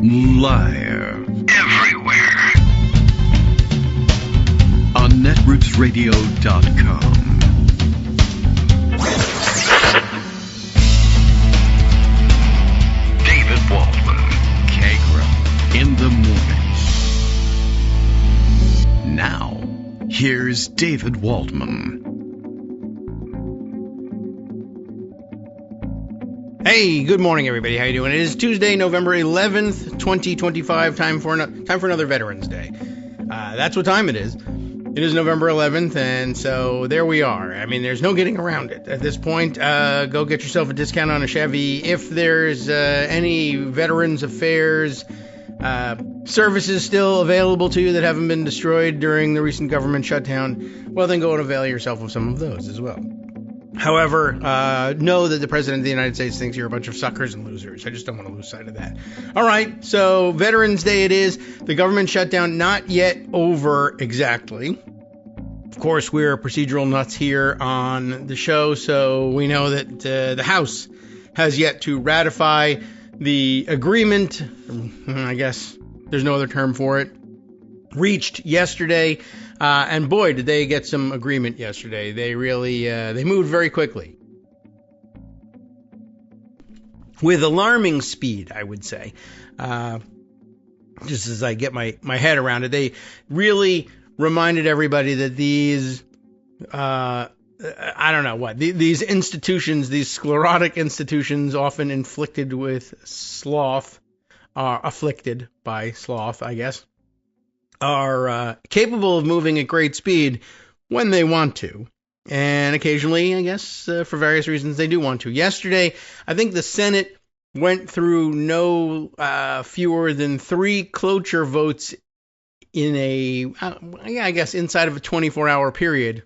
Live everywhere on netrootsradio.com. David Waldman, Kagro, in the morning. Now, here's David Waldman. Hey, good morning, everybody. How you doing? It is Tuesday, November 11th, 2025. Time for another Veterans Day. That's what time it is. It is November 11th, and so there we are. I mean, there's no getting around it. At this point, go get yourself a discount on a Chevy. If there's any Veterans Affairs services still available to you that haven't been destroyed during the recent government shutdown, well, then go and avail yourself of some of those as well. However, know that the President of the United States thinks you're a bunch of suckers and losers. I just don't want to lose sight of that. All right, so Veterans Day it is. The government shutdown not yet over exactly. Of course, we're procedural nuts here on the show, so we know that the House has yet to ratify the agreement. I guess there's no other term for it. Reached yesterday. And boy, did they get some agreement yesterday. They really, they moved very quickly. With alarming speed, I would say. Just as I get my head around it, they really reminded everybody that these, I don't know what, these institutions, these sclerotic institutions often inflicted with sloth, are afflicted by sloth, I guess, are capable of moving at great speed when they want to. And occasionally, I guess, for various reasons, they do want to. Yesterday, I think the Senate went through no fewer than 3 cloture votes in I guess, inside of a 24-hour period,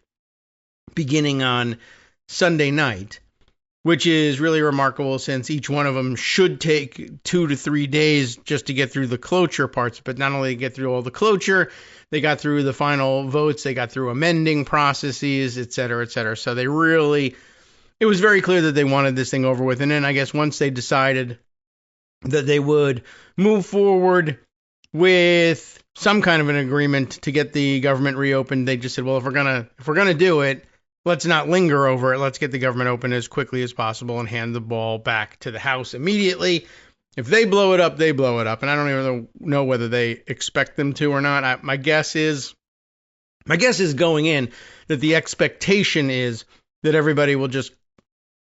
beginning on Sunday night, which is really remarkable since each one of them should take 2 to 3 days just to get through the cloture parts. But not only get through all the cloture, they got through the final votes, they got through amending processes, et cetera, et cetera. So it was very clear that they wanted this thing over with. And then I guess once they decided that they would move forward with some kind of an agreement to get the government reopened, they just said, well, if we're gonna do it, let's not linger over it. Let's get the government open as quickly as possible and hand the ball back to the House immediately. If they blow it up, they blow it up. And I don't even know whether they expect them to or not. My guess is going in that the expectation is that everybody will just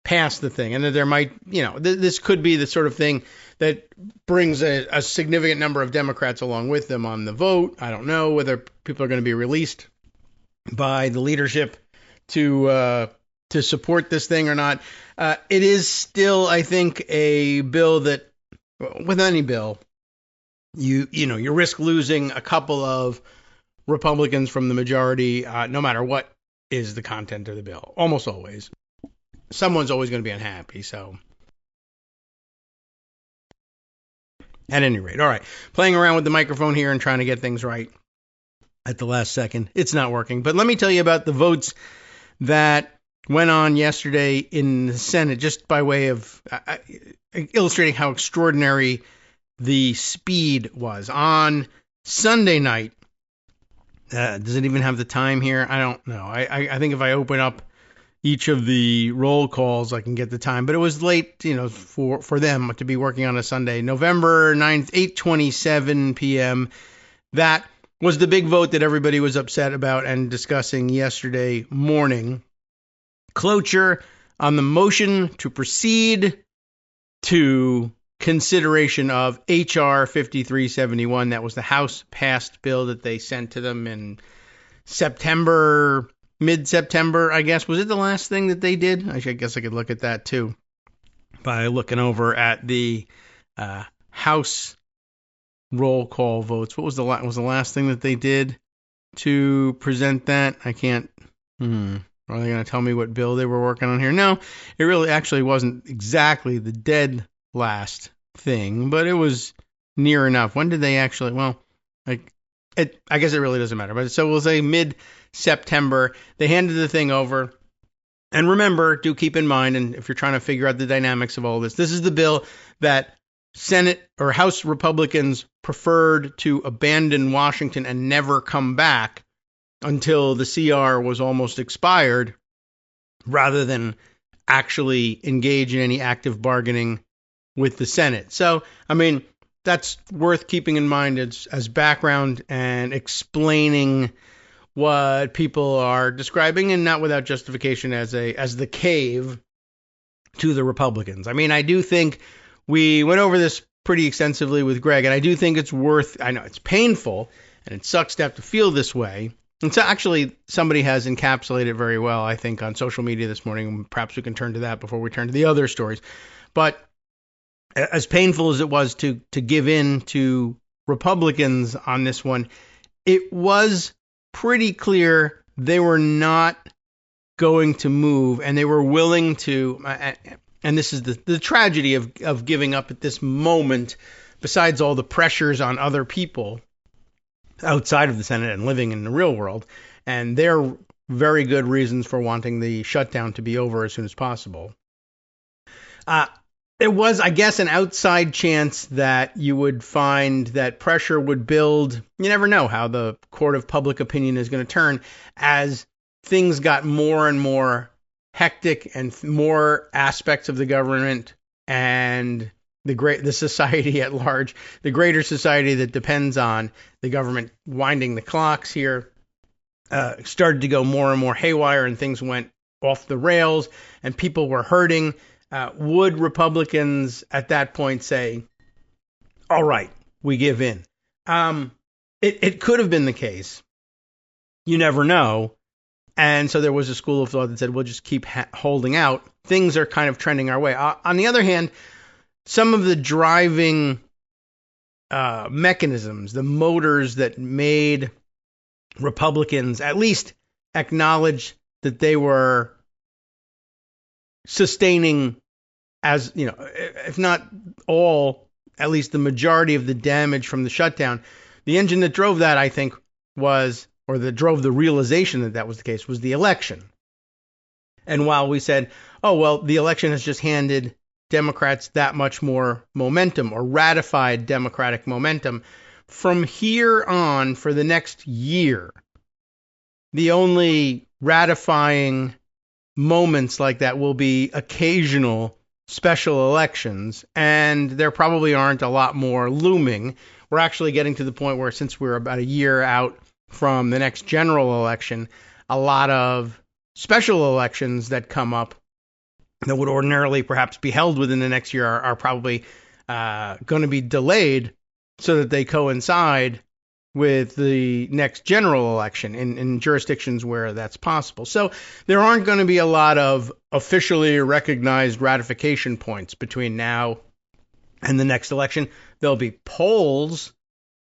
pass the thing, and that there might, this could be the sort of thing that brings a significant number of Democrats along with them on the vote. I don't know whether people are going to be released by the leadership to support this thing or not. It is still, I think, a bill that, with any bill, you risk losing a couple of Republicans from the majority, no matter what is the content of the bill. Almost always. Someone's always going to be unhappy, so. At any rate, all right. Playing around with the microphone here and trying to get things right at the last second. It's not working. But let me tell you about the votes that went on yesterday in the Senate, just by way of illustrating how extraordinary the speed was. On Sunday night, does it even have the time here? I don't know. I think if I open up each of the roll calls, I can get the time. But it was late, for them to be working on a Sunday. November 9th, 8:27 p.m. That was the big vote that everybody was upset about and discussing yesterday morning. Cloture on the motion to proceed to consideration of H.R. 5371. That was the House-passed bill that they sent to them in September, mid-September, I guess. Was it the last thing that they did? I guess I could look at that, too, by looking over at the House roll call votes. What was the last thing that they did to present that? I can't. Are they going to tell me what bill they were working on here? No, it really actually wasn't exactly the dead last thing, but it was near enough. When did they actually? Well, I guess it really doesn't matter. But so we'll say mid-September. They handed the thing over. And remember, do keep in mind, and if you're trying to figure out the dynamics of all this, this is the bill that Senate or House Republicans preferred to abandon Washington and never come back until the CR was almost expired, rather than actually engage in any active bargaining with the Senate. So, I mean, that's worth keeping in mind as background and explaining what people are describing, and not without justification, as the cave to the Republicans. I mean, I do think we went over this pretty extensively with Greg, and I do think it's worth, I know it's painful and it sucks to have to feel this way. And so actually somebody has encapsulated it very well, I think, on social media this morning. Perhaps we can turn to that before we turn to the other stories. But as painful as it was to give in to Republicans on this one, it was pretty clear they were not going to move, and they were willing to, and this is the tragedy of giving up at this moment, besides all the pressures on other people outside of the Senate and living in the real world, and their very good reasons for wanting the shutdown to be over as soon as possible. It was, I guess, an outside chance that you would find that pressure would build. You never know how the court of public opinion is going to turn as things got more and more hectic and more aspects of the government and the society at large, the greater society that depends on the government winding the clocks here, started to go more and more haywire, and things went off the rails and people were hurting. Would Republicans at that point say, all right, we give in? It could have been the case. You never know. And so there was a school of thought that said, we'll just keep holding out. Things are kind of trending our way. On the other hand, some of the driving mechanisms, the motors that made Republicans at least acknowledge that they were sustaining, as you know, if not all, at least the majority of the damage from the shutdown. The engine that drove that, I think, that drove the realization that that was the case, was the election. And while we said, oh, well, the election has just handed Democrats that much more momentum, or ratified Democratic momentum, from here on for the next year, the only ratifying moments like that will be occasional special elections, and there probably aren't a lot more looming. We're actually getting to the point where, since we're about a year out from the next general election, a lot of special elections that come up that would ordinarily perhaps be held within the next year are probably going to be delayed so that they coincide with the next general election in jurisdictions where that's possible. So there aren't going to be a lot of officially recognized ratification points between now and the next election. There'll be polls,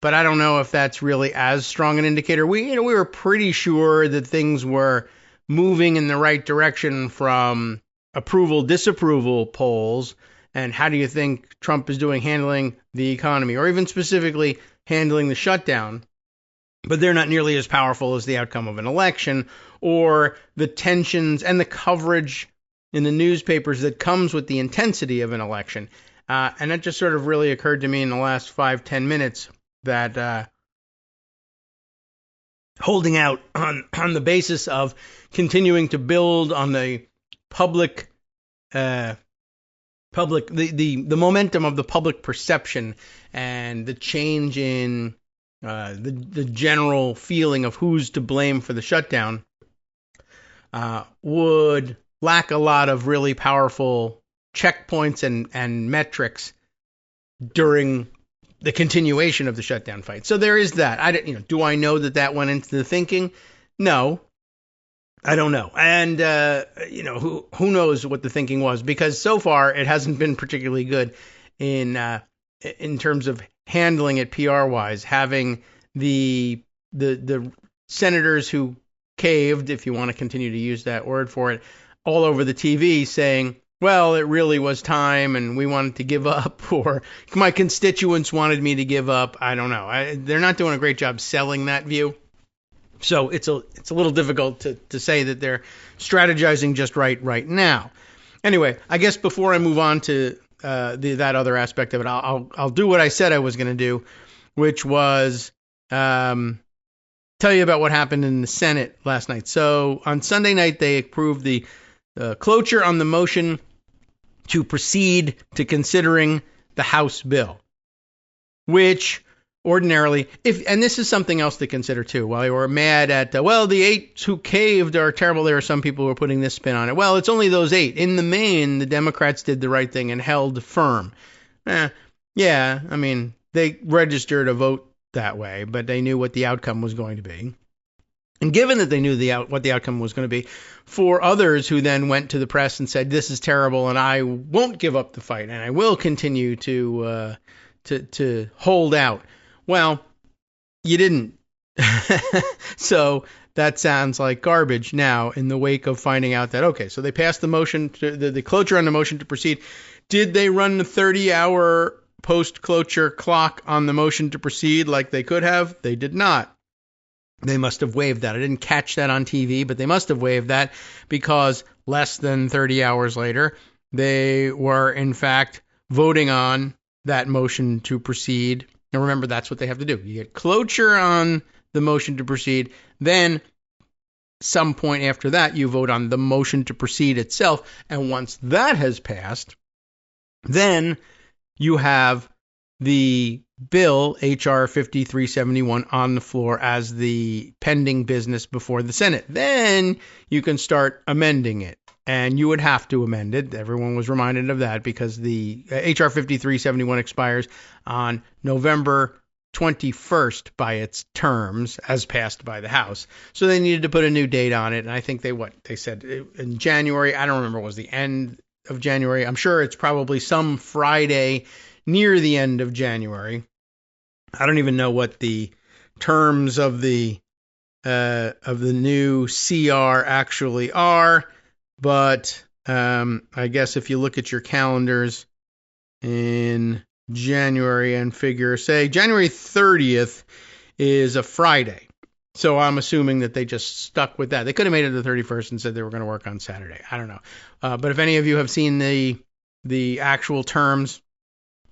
but I don't know if that's really as strong an indicator. We were pretty sure that things were moving in the right direction from approval, disapproval polls, and how do you think Trump is doing handling the economy, or even specifically handling the shutdown. But they're not nearly as powerful as the outcome of an election, or the tensions and the coverage in the newspapers that comes with the intensity of an election. And that just sort of really occurred to me in the last 5-10 minutes, that holding out on the basis of continuing to build on the the momentum of the public perception and the change in the general feeling of who's to blame for the shutdown would lack a lot of really powerful checkpoints and metrics during the continuation of the shutdown fight. So there is that. Do I know that went into the thinking? No, I don't know. And who knows what the thinking was, because so far it hasn't been particularly good in terms of handling it PR wise, having the senators who caved, if you want to continue to use that word for it, all over the TV saying, well, it really was time and we wanted to give up, or my constituents wanted me to give up. I don't know. They're not doing a great job selling that view. So it's a little difficult to say that they're strategizing just right now. Anyway, I guess before I move on to that other aspect of it. I'll do what I said I was going to do, which was tell you about what happened in the Senate last night. So on Sunday night, they approved the cloture on the motion to proceed to considering the House bill, which ordinarily, and this is something else to consider too, while you were mad at, the 8 who caved are terrible, there are some people who are putting this spin on it. Well, it's only those 8. In the main, the Democrats did the right thing and held firm. Yeah, I mean, they registered a vote that way, but they knew what the outcome was going to be. And given that they knew what the outcome was going to be, for others who then went to the press and said, this is terrible and I won't give up the fight and I will continue to hold out. Well, you didn't. So that sounds like garbage now in the wake of finding out that, okay, so they passed the motion, the cloture on the motion to proceed. Did they run the 30-hour post-cloture clock on the motion to proceed like they could have? They did not. They must have waived that. I didn't catch that on TV, but they must have waived that because less than 30 hours later, they were, in fact, voting on that motion to proceed. And remember, that's what they have to do. You get cloture on the motion to proceed. Then, some point after that, you vote on the motion to proceed itself. And once that has passed, then you have the bill, H.R. 5371, on the floor as the pending business before the Senate. Then you can start amending it. And you would have to amend it. Everyone was reminded of that because the H.R. 5371 expires on November 21st by its terms as passed by the House. So they needed to put a new date on it. And I think they said in January. I don't remember, it was the end of January. I'm sure it's probably some Friday near the end of January. I don't even know what the terms of the new CR actually are, but I guess if you look at your calendars in January and figure, say January 30th is a Friday. So I'm assuming that they just stuck with that. They could have made it the 31st and said they were going to work on Saturday. I don't know. But if any of you have seen the actual terms,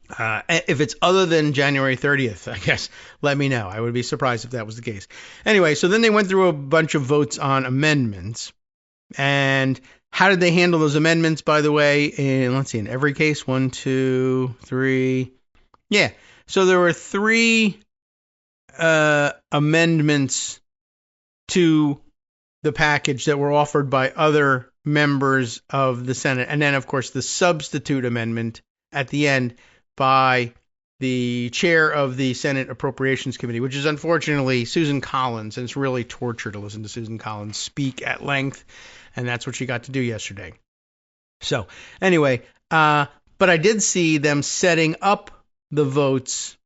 if it's other than January 30th, I guess, let me know. I would be surprised if that was the case. Anyway, so then they went through a bunch of votes on amendments. And how did they handle those amendments, by the way? In every case, 1, 2, 3. Yeah. So there were 3 amendments to the package that were offered by other members of the Senate. And then, of course, the substitute amendment at the end by the chair of the Senate Appropriations Committee, which is unfortunately Susan Collins, and it's really torture to listen to Susan Collins speak at length, and that's what she got to do yesterday. So anyway, but I did see them setting up the votes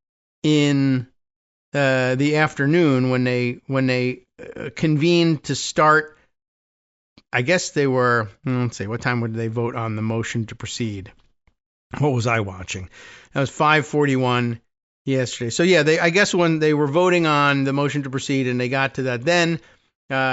in the afternoon when they convened to start. I guess they were, let's see, what time would they vote on the motion to proceed? What was I watching? That was 5:41 yesterday. So yeah, I guess when they were voting on the motion to proceed and they got to that, then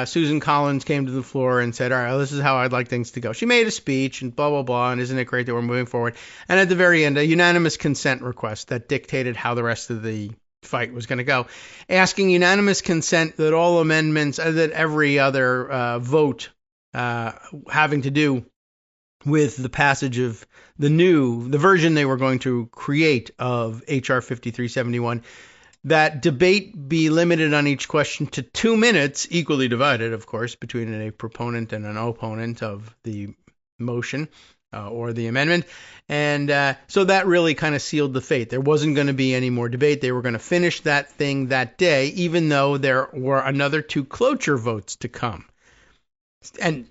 Susan Collins came to the floor and said, all right, this is how I'd like things to go. She made a speech and blah, blah, blah, and isn't it great that we're moving forward? And at the very end, a unanimous consent request that dictated how the rest of the fight was going to go, asking unanimous consent that all amendments, that every other vote having to do with the passage of the version they were going to create of H.R. 5371, that debate be limited on each question to 2 minutes, equally divided, of course, between a proponent and an opponent of the motion or the amendment. And so that really kind of sealed the fate. There wasn't going to be any more debate. They were going to finish that thing that day, even though there were another 2 cloture votes to come. And,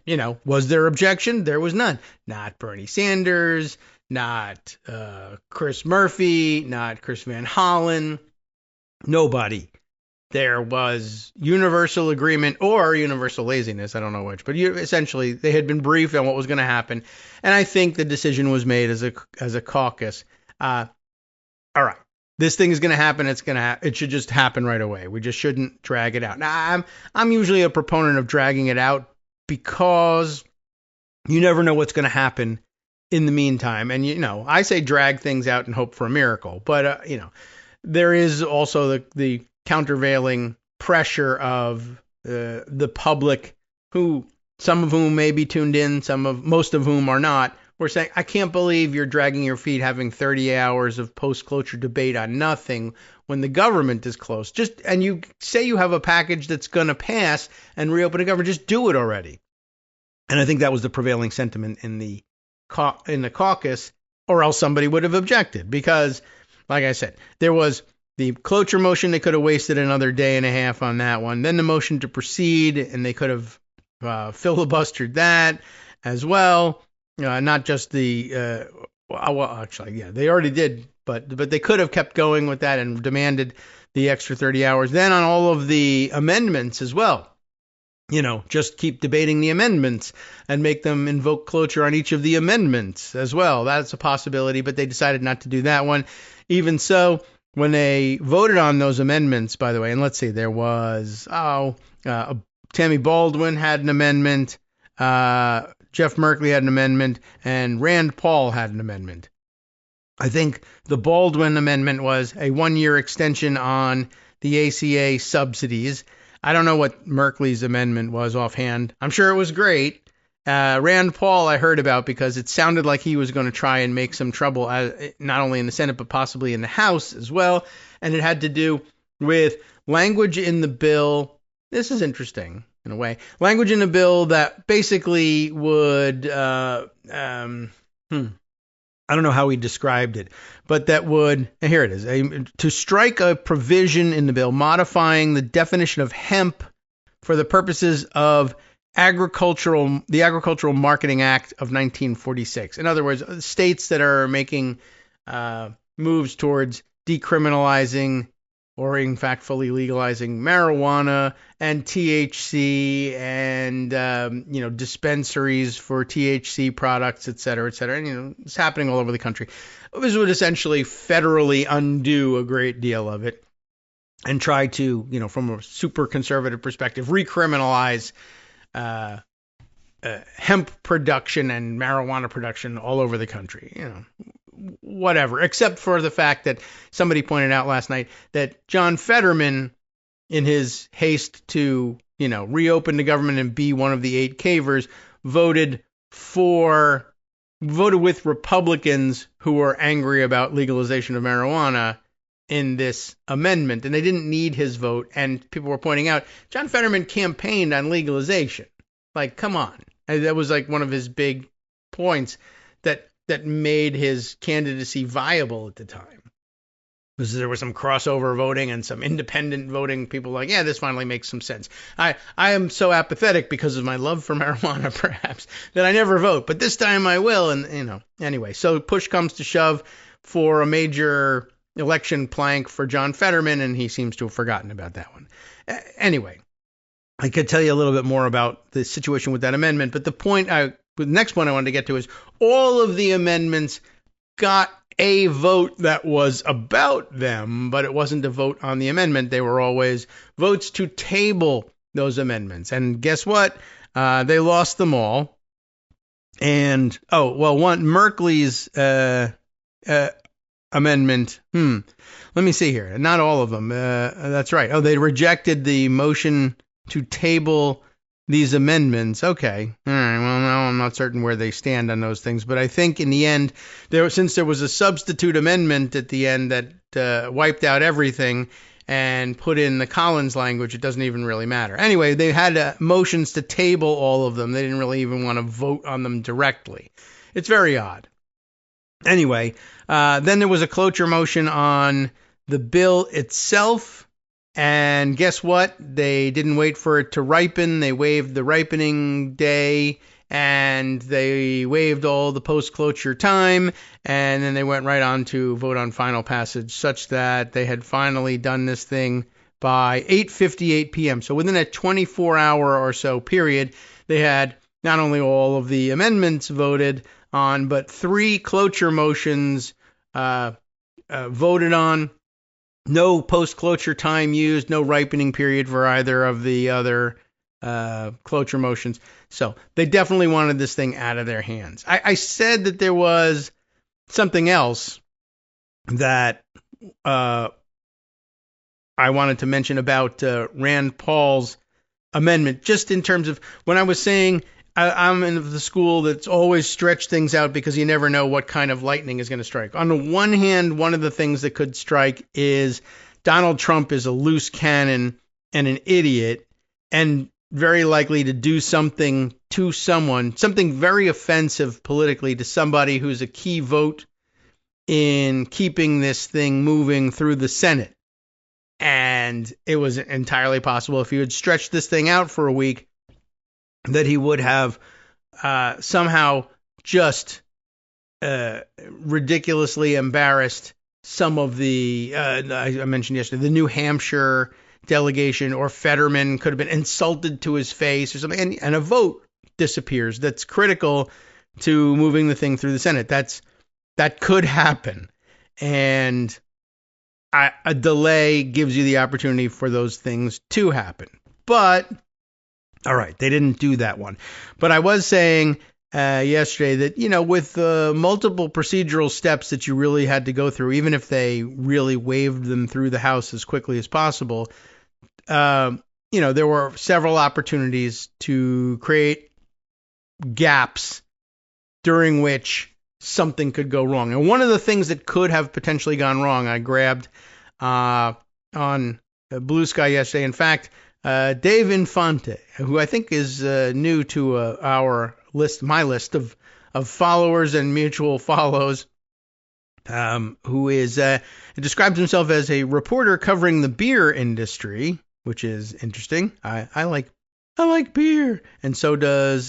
was there objection? There was none. Not Bernie Sanders, not Chris Murphy, not Chris Van Hollen, nobody. There was universal agreement or universal laziness, I don't know which, but essentially they had been briefed on what was going to happen. And I think the decision was made as a caucus. All right, this thing is going to happen. It should just happen right away. We just shouldn't drag it out. Now, I'm usually a proponent of dragging it out, because you never know what's going to happen in the meantime. And, I say drag things out and hope for a miracle. But, there is also the countervailing pressure of the public, who some of whom may be tuned in, most of whom are not. We're saying, I can't believe you're dragging your feet having 30 hours of post-cloture debate on nothing when the government is closed. And you say you have a package that's going to pass and reopen the government. Just do it already. And I think that was the prevailing sentiment in the caucus, or else somebody would have objected. Because, like I said, there was the cloture motion. They could have wasted another day and a half on that one. Then the motion to proceed, and they could have filibustered that as well. Not just the they already did, but they could have kept going with that and demanded the extra 30 hours. Then on all of the amendments as well, just keep debating the amendments and make them invoke cloture on each of the amendments as well. That's a possibility, but they decided not to do that one. Even so, when they voted on those amendments, by the way, and let's see, there was Tammy Baldwin had an amendment. Jeff Merkley had an amendment, and Rand Paul had an amendment. I think the Baldwin amendment was a 1-year extension on the ACA subsidies. I don't know what Merkley's amendment was offhand. I'm sure it was great. Rand Paul I heard about because it sounded like he was going to try and make some trouble, not only in the Senate, but possibly in the House as well. And it had to do with language in the bill. This is interesting. In a way, language in a bill that basically would, I don't know how he described it, but that would, and here it is, to strike a provision in the bill modifying the definition of hemp for the purposes of the Agricultural Marketing Act of 1946. In other words, states that are making moves towards decriminalizing, or in fact fully legalizing marijuana and THC and, dispensaries for THC products, et cetera, et cetera. And, it's happening all over the country. This would essentially federally undo a great deal of it and try to, from a super conservative perspective, recriminalize hemp production and marijuana production all over the country, whatever, except for the fact that somebody pointed out last night that John Fetterman, in his haste to, reopen the government and be one of the 8 cavers, voted with Republicans who were angry about legalization of marijuana in this amendment, and they didn't need his vote. And people were pointing out John Fetterman campaigned on legalization. Like, come on. And that was like one of his big points that made his candidacy viable at the time. Because there was some crossover voting and some independent voting. People were like, yeah, this finally makes some sense. I am so apathetic because of my love for marijuana, perhaps, that I never vote. But this time I will. And, anyway, so push comes to shove for a major election plank for John Fetterman, and he seems to have forgotten about that one. Anyway, I could tell you a little bit more about the situation with that amendment, but the next point I wanted to get to is all of the amendments got a vote that was about them, but it wasn't a vote on the amendment. They were always votes to table those amendments. And guess what? They lost them all. And, Merkley's amendment, let me see here. Not all of them. That's right. Oh, they rejected the motion to table these amendments. Okay. All right. Well, now I'm not certain where they stand on those things, but I think in the end, since there was a substitute amendment at the end that wiped out everything and put in the Collins language, it doesn't even really matter. Anyway, they had motions to table all of them. They didn't really even want to vote on them directly. It's very odd. Anyway, then there was a cloture motion on the bill itself. And guess what? They didn't wait for it to ripen. They waived the ripening day, and they waived all the post-cloture time, and then they went right on to vote on final passage, such that they had finally done this thing by 8:58 p.m. So within a 24-hour or so period, they had not only all of the amendments voted on, but 3 cloture motions voted on. No post-cloture time used, no ripening period for either of the other cloture motions. So they definitely wanted this thing out of their hands. I said that there was something else that I wanted to mention about Rand Paul's amendment, just in terms of when I was saying I'm in the school that's always stretched things out because you never know what kind of lightning is going to strike. On the one hand, one of the things that could strike is Donald Trump is a loose cannon and an idiot and very likely to do something to someone, something very offensive politically to somebody who's a key vote in keeping this thing moving through the Senate. And it was entirely possible if he had stretched this thing out for a week that he would have somehow just ridiculously embarrassed some of the, I mentioned yesterday, the New Hampshire delegation, or Fetterman could have been insulted to his face or something, and a vote disappears that's critical to moving the thing through the Senate. That could happen. And a delay gives you the opportunity for those things to happen. But all right, they didn't do that one. But I was saying yesterday that, with multiple procedural steps that you really had to go through, even if they really waved them through the House as quickly as possible, there were several opportunities to create gaps during which something could go wrong. And one of the things that could have potentially gone wrong, I grabbed on Blue Sky yesterday. In fact, Dave Infante, who I think is new to our list, my list of followers and mutual follows, who is describes himself as a reporter covering the beer industry, which is interesting. I like beer, and so does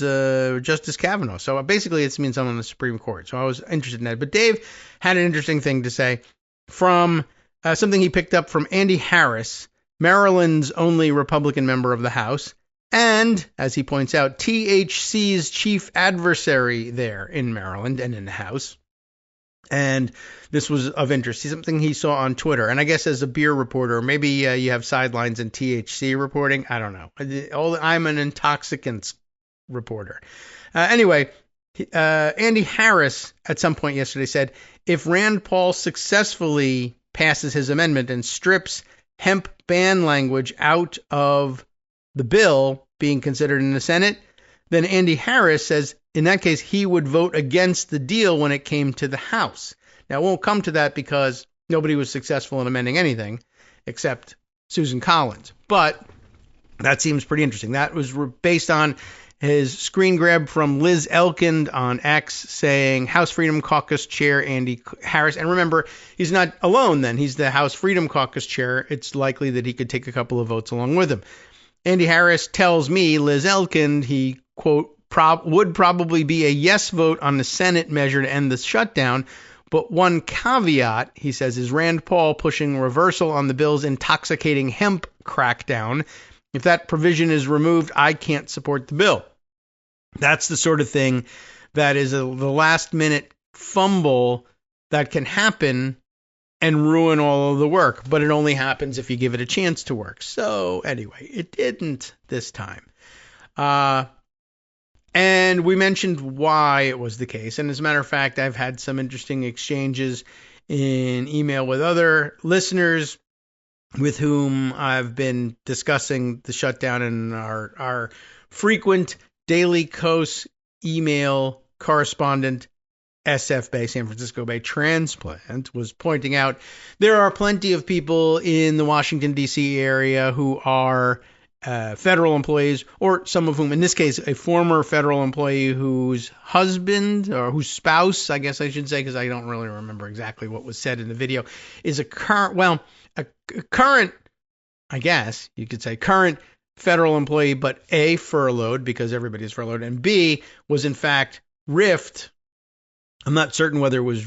Justice Kavanaugh. So basically, it means I'm on the Supreme Court. So I was interested in that. But Dave had an interesting thing to say from something he picked up from Andy Harris, Maryland's only Republican member of the House, and, as he points out, THC's chief adversary there in Maryland and in the House. And this was of interest. Something he saw on Twitter. And I guess as a beer reporter, maybe you have sidelines in THC reporting. I don't know. I'm an intoxicants reporter. Anyway, Andy Harris at some point yesterday said, if Rand Paul successfully passes his amendment and strips hemp ban language out of the bill being considered in the Senate, then Andy Harris says in that case he would vote against the deal when it came to the House. Now, it won't come to that because nobody was successful in amending anything except Susan Collins. But that seems pretty interesting. That was based on his screen grab from Liz Elkind on X saying House Freedom Caucus Chair Andy Harris. And remember, he's not alone then. He's the House Freedom Caucus Chair. It's likely that he could take a couple of votes along with him. Andy Harris tells me, Liz Elkind, he, quote, would probably be a yes vote on the Senate measure to end the shutdown. But one caveat, he says, is Rand Paul pushing reversal on the bill's intoxicating hemp crackdown. If that provision is removed, I can't support the bill. That's the sort of thing that is the last minute fumble that can happen and ruin all of the work. But it only happens if you give it a chance to work. So anyway, it didn't this time. And we mentioned why it was the case. And as a matter of fact, I've had some interesting exchanges in email with other listeners with whom I've been discussing the shutdown, and our frequent Daily Kos email correspondent, SF Bay, San Francisco Bay transplant, was pointing out there are plenty of people in the Washington, D.C. area who are federal employees, or some of whom, in this case, a former federal employee whose husband, or whose spouse, I guess I should say, because I don't really remember exactly what was said in the video, is a current, I guess you could say, current federal employee, but A, furloughed, because everybody's furloughed, and B, was in fact riffed. I'm not certain whether he was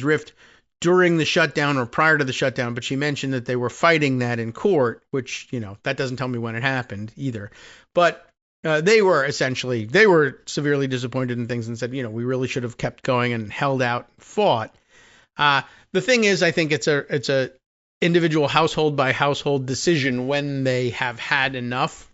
riffed during the shutdown or prior to the shutdown, but she mentioned that they were fighting that in court, which, that doesn't tell me when it happened either. But they were severely disappointed in things and said, we really should have kept going and held out and fought. The thing is, I think it's a individual household by household decision when they have had enough.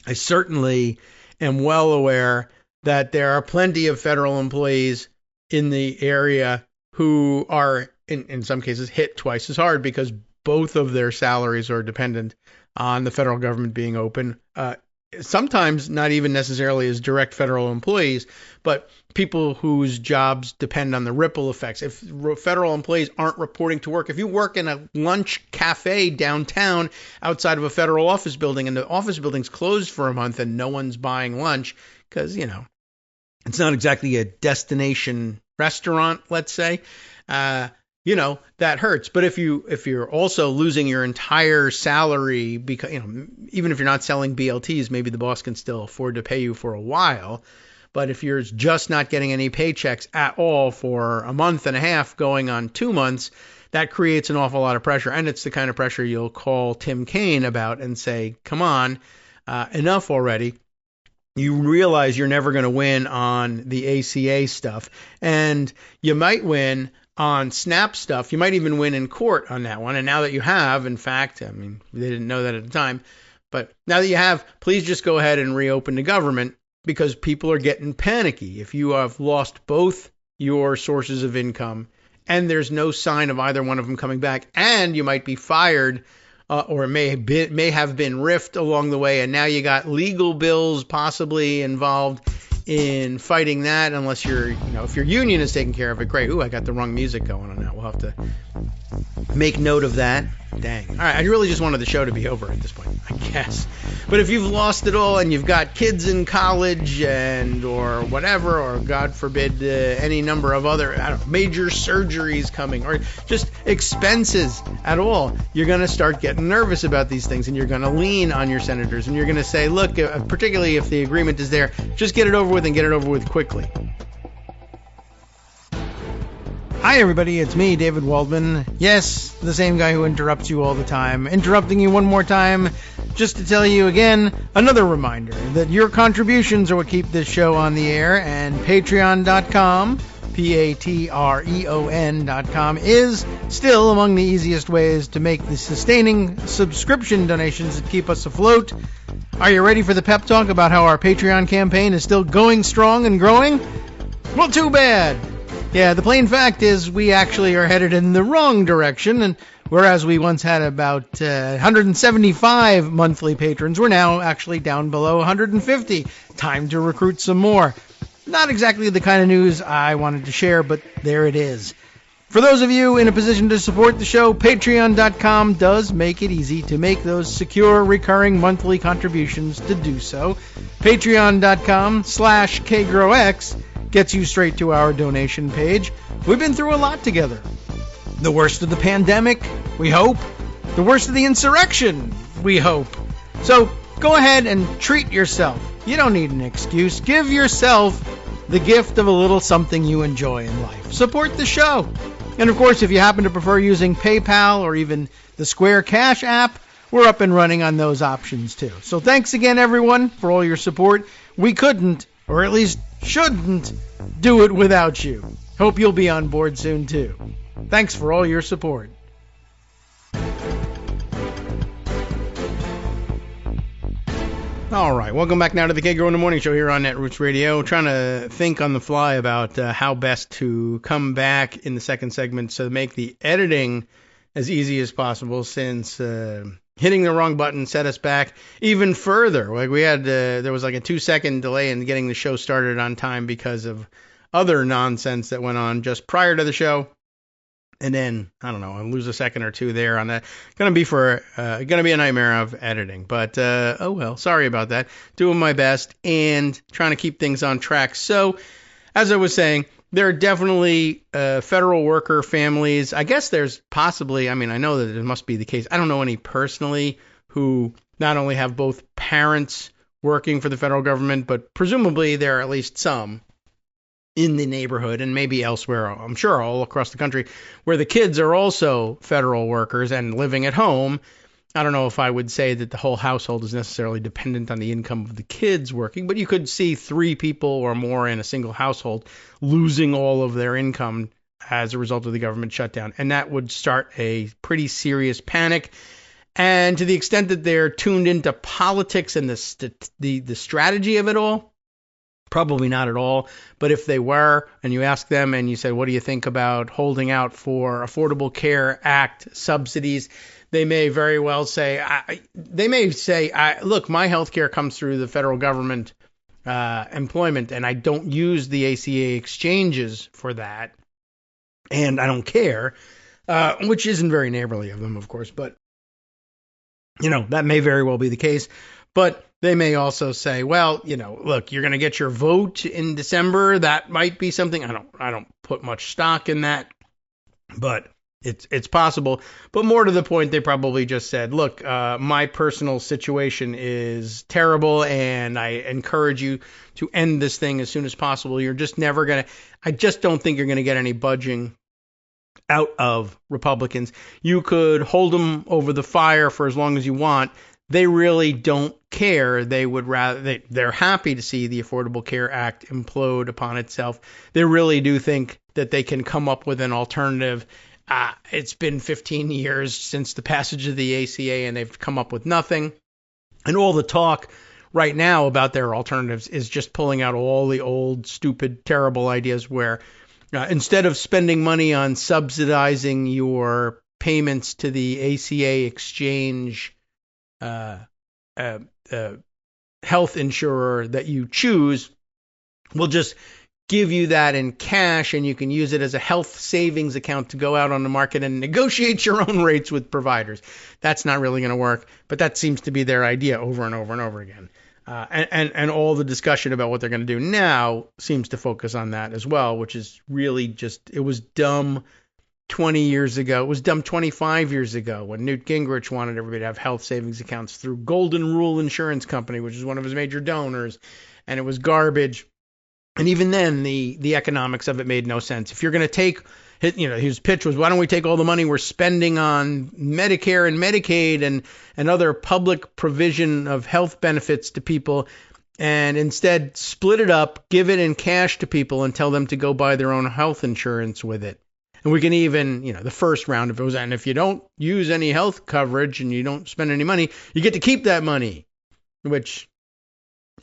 I certainly am well aware that there are plenty of federal employees in the area who are, in some cases, hit twice as hard because both of their salaries are dependent on the federal government being open. Sometimes not even necessarily as direct federal employees, but people whose jobs depend on the ripple effects. If federal employees aren't reporting to work, if you work in a lunch cafe downtown outside of a federal office building and the office building's closed for a month and no one's buying lunch because, it's not exactly a destination restaurant, let's say, that hurts. But if you're also losing your entire salary because, even if you're not selling BLTs, maybe the boss can still afford to pay you for a while. But if you're just not getting any paychecks at all for a month and a half going on 2 months, that creates an awful lot of pressure. And it's the kind of pressure you'll call Tim Kaine about and say, come on, enough already. You realize you're never going to win on the ACA stuff. And you might win on SNAP stuff. You might even win in court on that one. And now that you have, in fact, they didn't know that at the time, but now that you have, please just go ahead and reopen the government because people are getting panicky. If you have lost both your sources of income and there's no sign of either one of them coming back, and you might be fired or it may have been riffed along the way, and now you got legal bills possibly involved in fighting that, unless if your union is taking care of it, great. Ooh, I got the wrong music going on now. We'll have to make note of that. Dang. All right, I really just wanted the show to be over at this point, I guess. But if you've lost it all and you've got kids in college or whatever, or God forbid, any number of other major surgeries coming, or just expenses at all, you're going to start getting nervous about these things, and you're going to lean on your senators, and you're going to say, look, particularly if the agreement is there, just get it over with and get it over with quickly. Hi, everybody. It's me, David Waldman. Yes, the same guy who interrupts you all the time. Interrupting you one more time just to tell you again, another reminder that your contributions are what keep this show on the air, and Patreon.com, Patreon.com, is still among the easiest ways to make the sustaining subscription donations that keep us afloat. Are you ready for the pep talk about how our Patreon campaign is still going strong and growing? Well, too bad. Yeah, the plain fact is we actually are headed in the wrong direction, and whereas we once had about 175 monthly patrons, we're now actually down below 150. Time to recruit some more. Not exactly the kind of news I wanted to share, but there it is. For those of you in a position to support the show, Patreon.com does make it easy to make those secure, recurring monthly contributions to do so. Patreon.com/KagroX gets you straight to our donation page. We've been through a lot together. The worst of the pandemic, we hope. The worst of the insurrection, we hope. So go ahead and treat yourself. You don't need an excuse. Give yourself the gift of a little something you enjoy in life. Support the show. And of course, if you happen to prefer using PayPal or even the Square Cash app, we're up and running on those options too. So thanks again, everyone, for all your support. We couldn't, or at least shouldn't, do it without you. Hope you'll be on board soon too. Thanks for all your support. All right, welcome back now to the Kagro in the Morning Show here on Netroots Radio. Trying to think on the fly about how best to come back in the second segment to make the editing as easy as possible, since hitting the wrong button set us back even further. Like we had, there was like a 2-second delay in getting the show started on time because of other nonsense that went on just prior to the show. And then, I don't know, I'll lose a second or two there on that. Gonna be a nightmare of editing. But, oh well, sorry about that. Doing my best and trying to keep things on track. So, as I was saying, there are definitely federal worker families. I guess there's possibly, I know that it must be the case. I don't know any personally who not only have both parents working for the federal government, but presumably there are at least some in the neighborhood and maybe elsewhere, I'm sure all across the country, where the kids are also federal workers and living at home. I don't know if I would say that the whole household is necessarily dependent on the income of the kids working, but you could see 3 people or more in a single household losing all of their income as a result of the government shutdown. And that would start a pretty serious panic And to the extent that they're tuned into politics and the strategy of it all, probably not at all. But if they were, and you ask them and you say, what do you think about holding out for Affordable Care Act subsidies? They may very well say, look, my health care comes through the federal government employment, and I don't use the ACA exchanges for that, and I don't care, which isn't very neighborly of them, of course, but that may very well be the case. But they may also say, well, look, you're going to get your vote in December. That might be something. I don't put much stock in that, but it's possible. But more to the point, they probably just said, look, my personal situation is terrible, and I encourage you to end this thing as soon as possible. You're just never going to, I just don't think you're going to get any budging out of Republicans. You could hold them over the fire for as long as you want. They really don't care. They would rather, they're happy to see the Affordable Care Act implode upon itself. They really do think that they can come up with an alternative. It's been 15 years since the passage of the ACA, and they've come up with nothing. And all the talk right now about their alternatives is just pulling out all the old, stupid, terrible ideas where instead of spending money on subsidizing your payments to the ACA exchange health insurer that you choose, we'll just give you that in cash, and you can use it as a health savings account to go out on the market and negotiate your own rates with providers. That's not really going to work, but that seems to be their idea over and over and over again. And all the discussion about what they're going to do now seems to focus on that as well, which is really just, it was dumb 20 years ago. It was dumb 25 years ago when Newt Gingrich wanted everybody to have health savings accounts through Golden Rule Insurance Company, which is one of his major donors, and it was garbage. And even then, the economics of it made no sense. If you're going to take, his pitch was, why don't we take all the money we're spending on Medicare and Medicaid and other public provision of health benefits to people, and instead split it up, give it in cash to people, and tell them to go buy their own health insurance with it. And we can even, the first round of it was, and if you don't use any health coverage and you don't spend any money, you get to keep that money, which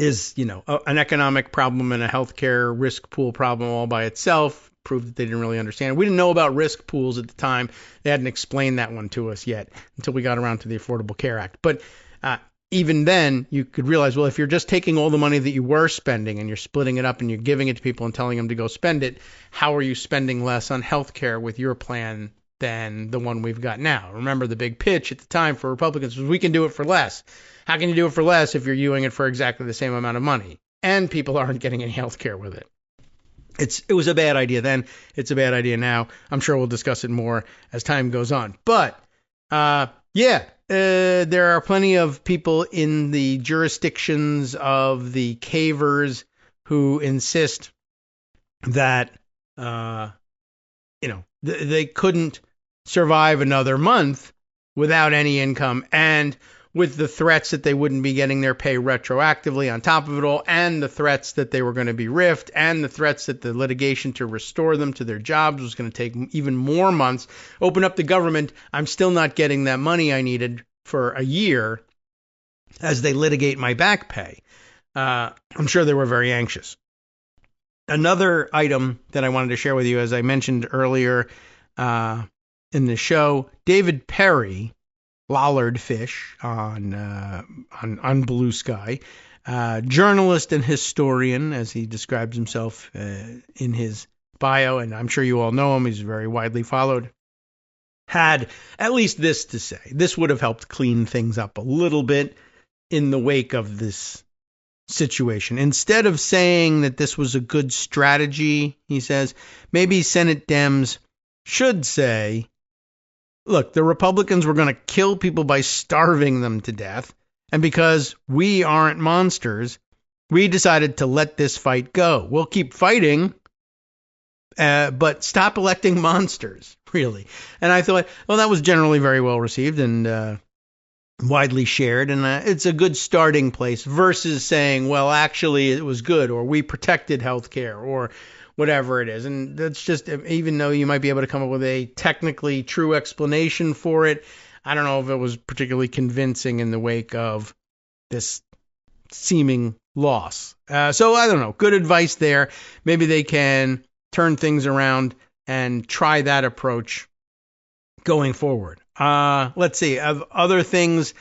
is, an economic problem and a healthcare risk pool problem all by itself. Proved that they didn't really understand. We didn't know about risk pools at the time. They hadn't explained that one to us yet until we got around to the Affordable Care Act. But even then, you could realize, well, if you're just taking all the money that you were spending and you're splitting it up and you're giving it to people and telling them to go spend it, how are you spending less on healthcare with your plan than the one we've got now? Remember, the big pitch at the time for Republicans was, we can do it for less. How can you do it for less if you're doing it for exactly the same amount of money? And people aren't getting any healthcare with it. It was a bad idea then. It's a bad idea now. I'm sure we'll discuss it more as time goes on. But, there are plenty of people in the jurisdictions of the cavers who insist that, they couldn't survive another month without any income, and with the threats that they wouldn't be getting their pay retroactively on top of it all, and the threats that they were going to be riffed, and the threats that the litigation to restore them to their jobs was going to take even more months. Open up the government. I'm still not getting that money I needed for a year as they litigate my back pay. I'm sure they were very anxious. Another item that I wanted to share with you, as I mentioned earlier in the show, David Perry, Lollard Fish on Blue Sky, journalist and historian, as he describes himself in his bio, and I'm sure you all know him. He's very widely followed. Had at least this to say. This would have helped clean things up a little bit in the wake of this situation. Instead of saying that this was a good strategy, he says, maybe Senate Dems should say, look, the Republicans were going to kill people by starving them to death, and because we aren't monsters, we decided to let this fight go. We'll keep fighting, but stop electing monsters, really. And I thought, well, that was generally very well received and widely shared, and it's a good starting place versus saying, well, actually, it was good, or we protected healthcare, or whatever it is. And that's just, even though you might be able to come up with a technically true explanation for it, I don't know if it was particularly convincing in the wake of this seeming loss. So I don't know. Good advice there. Maybe they can turn things around and try that approach going forward. Let's see. Of other things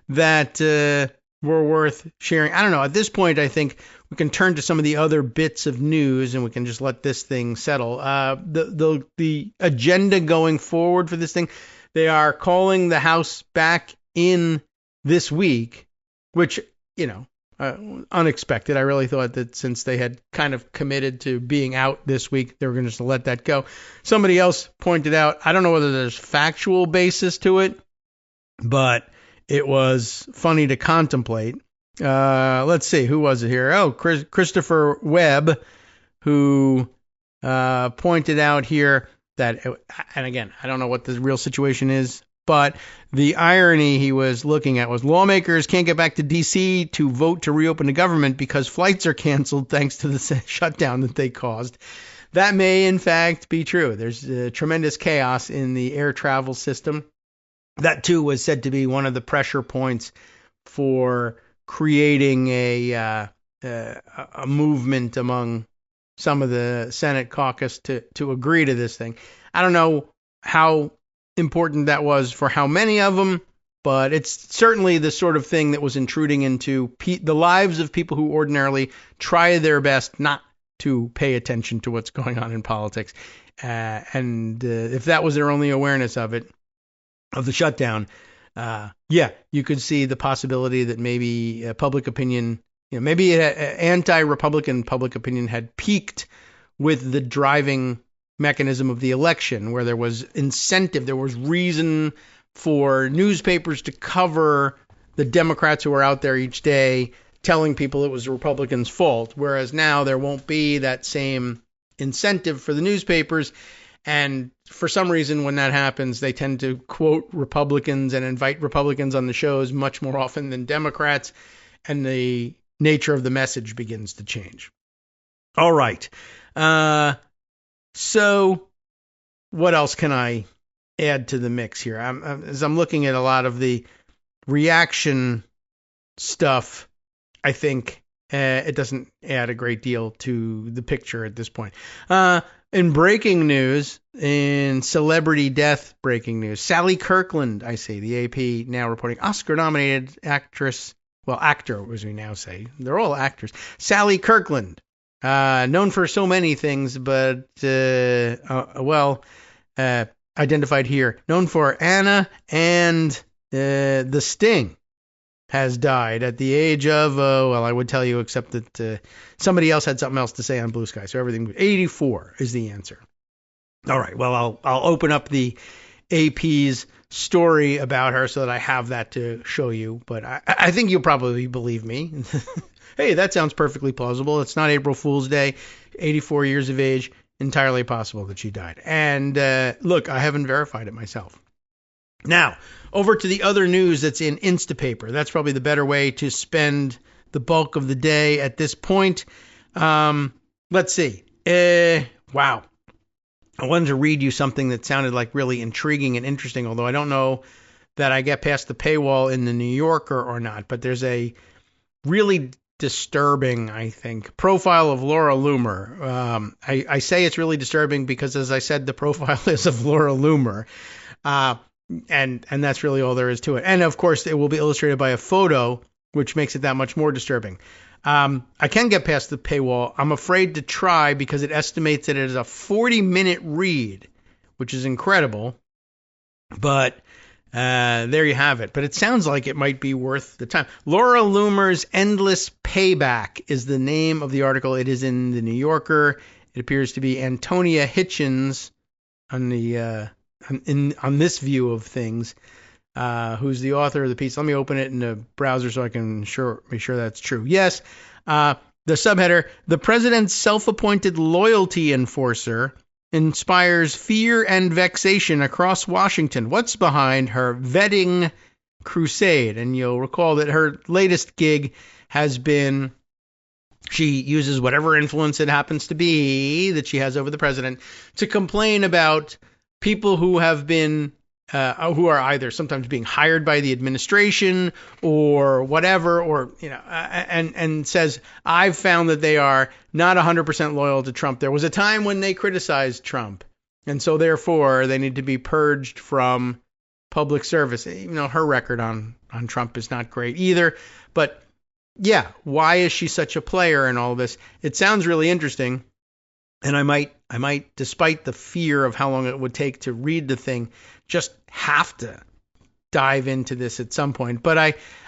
that were worth sharing. I don't know. At this point, I think we can turn to some of the other bits of news and we can just let this thing settle. The agenda going forward for this thing, they are calling the House back in this week, which, unexpected. I really thought that since they had kind of committed to being out this week, they were going to just let that go. Somebody else pointed out, I don't know whether there's factual basis to it, but it was funny to contemplate. Let's see, who was it here? Oh, Christopher Webb, who pointed out here that, and again, I don't know what the real situation is, but the irony he was looking at was lawmakers can't get back to D.C. to vote to reopen the government because flights are canceled thanks to the shutdown that they caused. That may, in fact, be true. There's tremendous chaos in the air travel system. That, too, was said to be one of the pressure points for creating a movement among some of the Senate caucus to agree to this thing. I don't know how important that was for how many of them, but it's certainly the sort of thing that was intruding into the lives of people who ordinarily try their best not to pay attention to what's going on in politics. And if that was their only awareness of it, of the shutdown, you could see the possibility that maybe public opinion, maybe anti-Republican public opinion had peaked with the driving mechanism of the election, where there was incentive, there was reason for newspapers to cover the Democrats who were out there each day telling people it was the Republicans' fault, whereas now there won't be that same incentive for the newspapers. And for some reason, when that happens, they tend to quote Republicans and invite Republicans on the shows much more often than Democrats, and the nature of the message begins to change. All right. So what else can I add to the mix here? As I'm looking at a lot of the reaction stuff, I think it doesn't add a great deal to the picture at this point. In breaking news, in celebrity death breaking news, Sally Kirkland, I see, the AP now reporting Oscar-nominated actor, as we now say. They're all actors. Sally Kirkland, known for so many things, but, identified here, known for Anna and The Sting, has died at the age of, I would tell you, except that somebody else had something else to say on Blue Sky. So everything, 84 is the answer. All right. Well, I'll open up the AP's story about her so that I have that to show you. But I think you'll probably believe me. Hey, that sounds perfectly plausible. It's not April Fool's Day. 84 years of age. Entirely possible that she died. And look, I haven't verified it myself. Now, over to the other news that's in Instapaper. That's probably the better way to spend the bulk of the day at this point. Let's see. Wow. I wanted to read you something that sounded like really intriguing and interesting, although I don't know that I get past the paywall in the New Yorker or not. But there's a really disturbing, I think, profile of Laura Loomer. I say it's really disturbing because, as I said, the profile is of Laura Loomer. And that's really all there is to it. And of course, it will be illustrated by a photo, which makes it that much more disturbing. I can get past the paywall. I'm afraid to try because it estimates that it is a 40-minute read, which is incredible. But there you have it. But it sounds like it might be worth the time. Laura Loomer's Endless Payback is the name of the article. It is in the New Yorker. It appears to be Antonia Hitchens on the on this view of things, who's the author of the piece. Let me open it in the browser so I can be sure that's true. Yes, the subheader, the president's self-appointed loyalty enforcer inspires fear and vexation across Washington. What's behind her vetting crusade? And you'll recall that her latest gig has been, she uses whatever influence it happens to be that she has over the president to complain about people who have been who are either sometimes being hired by the administration or whatever, or, and says, I've found that they are not 100% loyal to Trump. There was a time when they criticized Trump, and so therefore they need to be purged from public service. Her record on Trump is not great either. But yeah, why is she such a player in all this? It sounds really interesting. And I might, despite the fear of how long it would take to read the thing, just have to dive into this at some point. But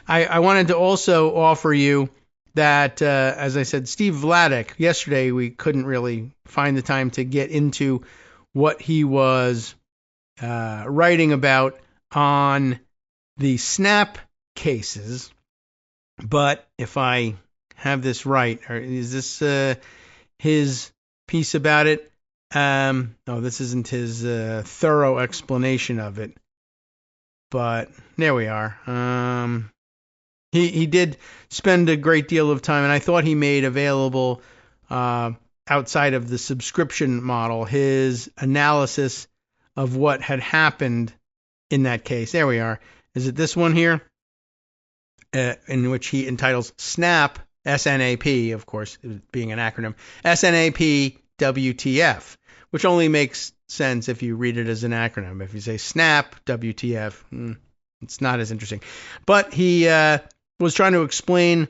I wanted to also offer you that, as I said, Steve Vladeck, yesterday we couldn't really find the time to get into what he was writing about on the snap cases. But if I have this right, or is this his piece about it? No, this isn't his thorough explanation of it. But there we are. He did spend a great deal of time, and I thought he made available outside of the subscription model his analysis of what had happened in that case. There we are. Is it this one here? In which he entitles SNAP, S-N-A-P, of course, being an acronym, S-N-A-P WTF, which only makes sense if you read it as an acronym. If you say SNAP, WTF, it's not as interesting. But he was trying to explain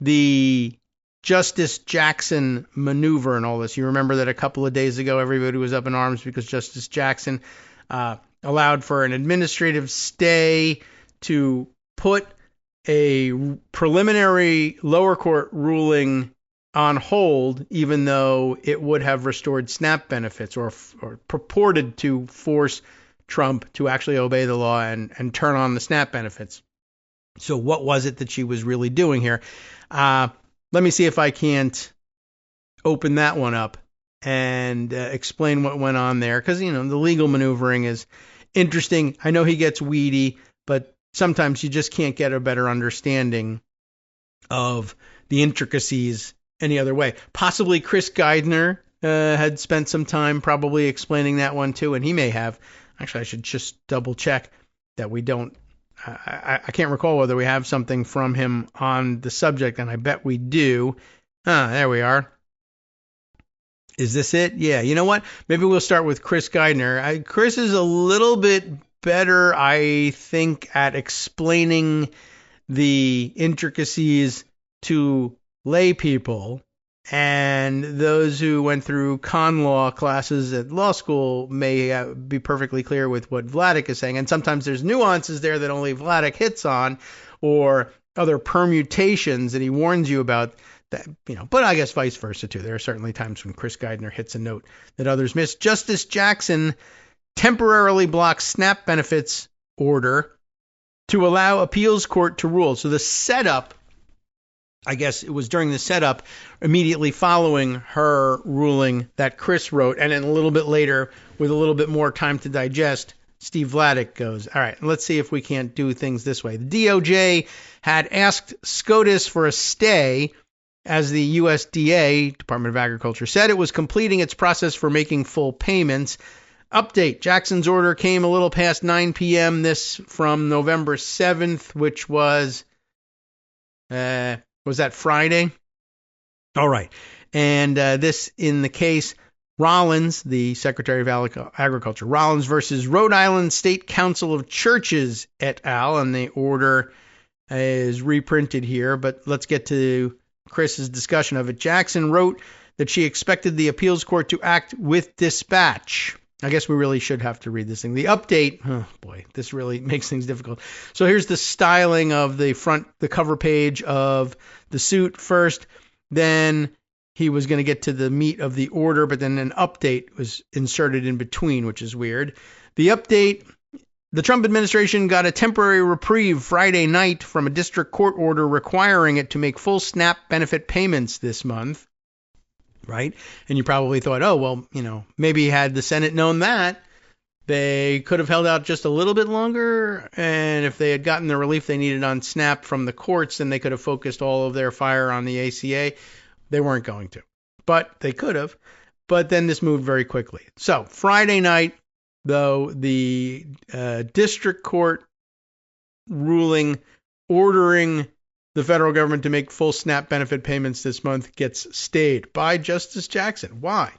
the Justice Jackson maneuver and all this. You remember that a couple of days ago, everybody was up in arms because Justice Jackson allowed for an administrative stay to put a preliminary lower court ruling on hold, even though it would have restored SNAP benefits or purported to force Trump to actually obey the law and turn on the SNAP benefits. So what was it that she was really doing here? Let me see if I can't open that one up and explain what went on there, because, the legal maneuvering is interesting. I know he gets weedy, but sometimes you just can't get a better understanding of the intricacies any other way. Possibly Chris Geidner had spent some time probably explaining that one too, and he may have. Actually, I should just double check that we don't. I can't recall whether we have something from him on the subject, and I bet we do. There we are. Is this it? Yeah, you know what? Maybe we'll start with Chris Geidner. Chris is a little bit better, I think, at explaining the intricacies to lay people, and those who went through con law classes at law school may be perfectly clear with what Vladeck is saying. And sometimes there's nuances there that only Vladeck hits on, or other permutations that he warns you about. That, but I guess vice versa too. There are certainly times when Chris Geidner hits a note that others miss. Justice Jackson temporarily blocks SNAP benefits order to allow appeals court to rule. So the setup, I guess it was during the setup immediately following her ruling that Chris wrote, and then a little bit later, with a little bit more time to digest, Steve Vladeck goes, all right, let's see if we can't do things this way. The DOJ had asked SCOTUS for a stay, as the USDA, Department of Agriculture, said it was completing its process for making full payments. Update, Jackson's order came a little past 9 p.m. This from November 7th, which was that Friday? All right. And this in the case Rollins, the Secretary of Agriculture, Rollins versus Rhode Island State Council of Churches et al. And the order is reprinted here, but let's get to Chris's discussion of it. Jackson wrote that she expected the appeals court to act with dispatch. I guess we really should have to read this thing. The update, oh boy, this really makes things difficult. So here's the styling of the cover page of the suit first. Then he was going to get to the meat of the order, but then an update was inserted in between, which is weird. The update, the Trump administration got a temporary reprieve Friday night from a district court order requiring it to make full SNAP benefit payments this month. Right? And you probably thought, oh, well, maybe had the Senate known that, they could have held out just a little bit longer. And if they had gotten the relief they needed on SNAP from the courts, then they could have focused all of their fire on the ACA. They weren't going to, but they could have. But then this moved very quickly. So Friday night, though, the district court ruling ordering the federal government to make full SNAP benefit payments this month gets stayed by Justice Jackson. Why?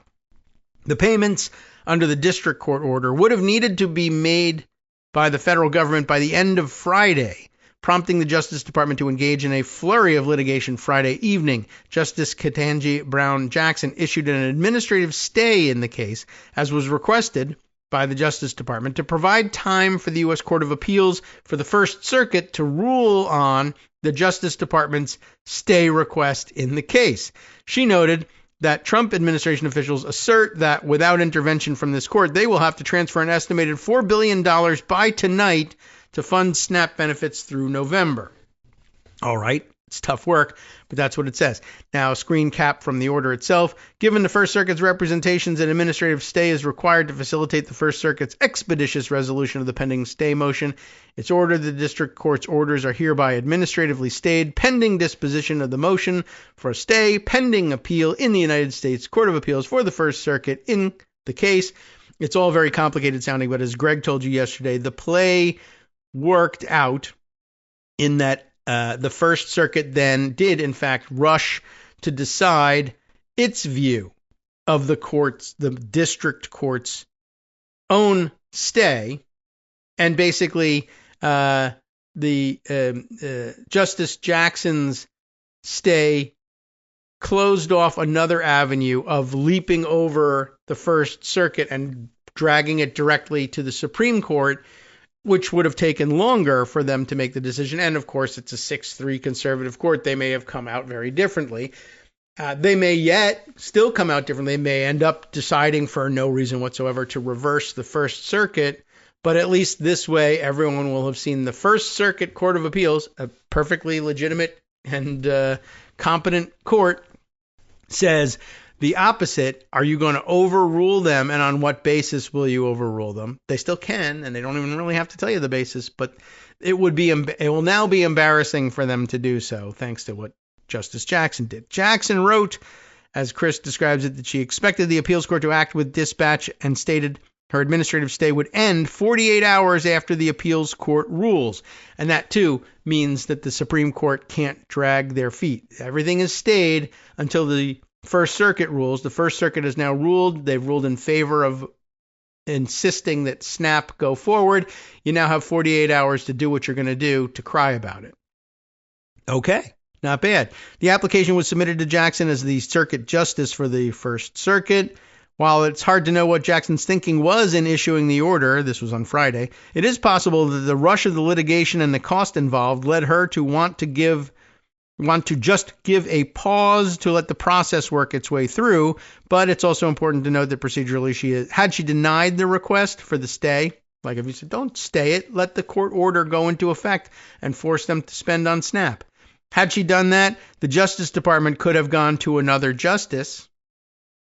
The payments under the district court order would have needed to be made by the federal government by the end of Friday, prompting the Justice Department to engage in a flurry of litigation Friday evening. Justice Ketanji Brown Jackson issued an administrative stay in the case, as was requested by the Justice Department, to provide time for the U.S. Court of Appeals for the First Circuit to rule on the Justice Department's stay request in the case. She noted that Trump administration officials assert that without intervention from this court, they will have to transfer an estimated $4 billion by tonight to fund SNAP benefits through November. All right, it's tough work, but that's what it says. Now, a screen cap from the order itself. Given the First Circuit's representations, an administrative stay is required to facilitate the First Circuit's expeditious resolution of the pending stay motion. It's ordered the district court's orders are hereby administratively stayed pending disposition of the motion for a stay pending appeal in the United States Court of Appeals for the First Circuit in the case. It's all very complicated sounding, but as Greg told you yesterday, the play worked out in that the First Circuit then did, in fact, rush to decide its view of the district court's own stay, and basically Justice Jackson's stay closed off another avenue of leaping over the First Circuit and dragging it directly to the Supreme Court, which would have taken longer for them to make the decision. And of course, it's a 6-3 conservative court. They may have come out very differently. They may yet still come out differently. They may end up deciding for no reason whatsoever to reverse the First Circuit. But at least this way, everyone will have seen the First Circuit Court of Appeals, a perfectly legitimate and competent court, says the opposite. Are you going to overrule them, and on what basis will you overrule them? They still can, and they don't even really have to tell you the basis, but it will now be embarrassing for them to do so, thanks to what Justice Jackson did. Jackson wrote, as Chris describes it, that she expected the appeals court to act with dispatch and stated her administrative stay would end 48 hours after the appeals court rules. And that, too, means that the Supreme Court can't drag their feet. Everything is stayed until the First Circuit rules. The First Circuit has now ruled. They've ruled in favor of insisting that SNAP go forward. You now have 48 hours to do what you're going to do to cry about it. Okay, not bad. The application was submitted to Jackson as the circuit justice for the First Circuit. While it's hard to know what Jackson's thinking was in issuing the order, this was on Friday, it is possible that the rush of the litigation and the cost involved led her to want to just give a pause to let the process work its way through. But it's also important to note that procedurally, had she denied the request for the stay, like if you said, don't stay it, let the court order go into effect and force them to spend on SNAP. Had she done that, the Justice Department could have gone to another justice.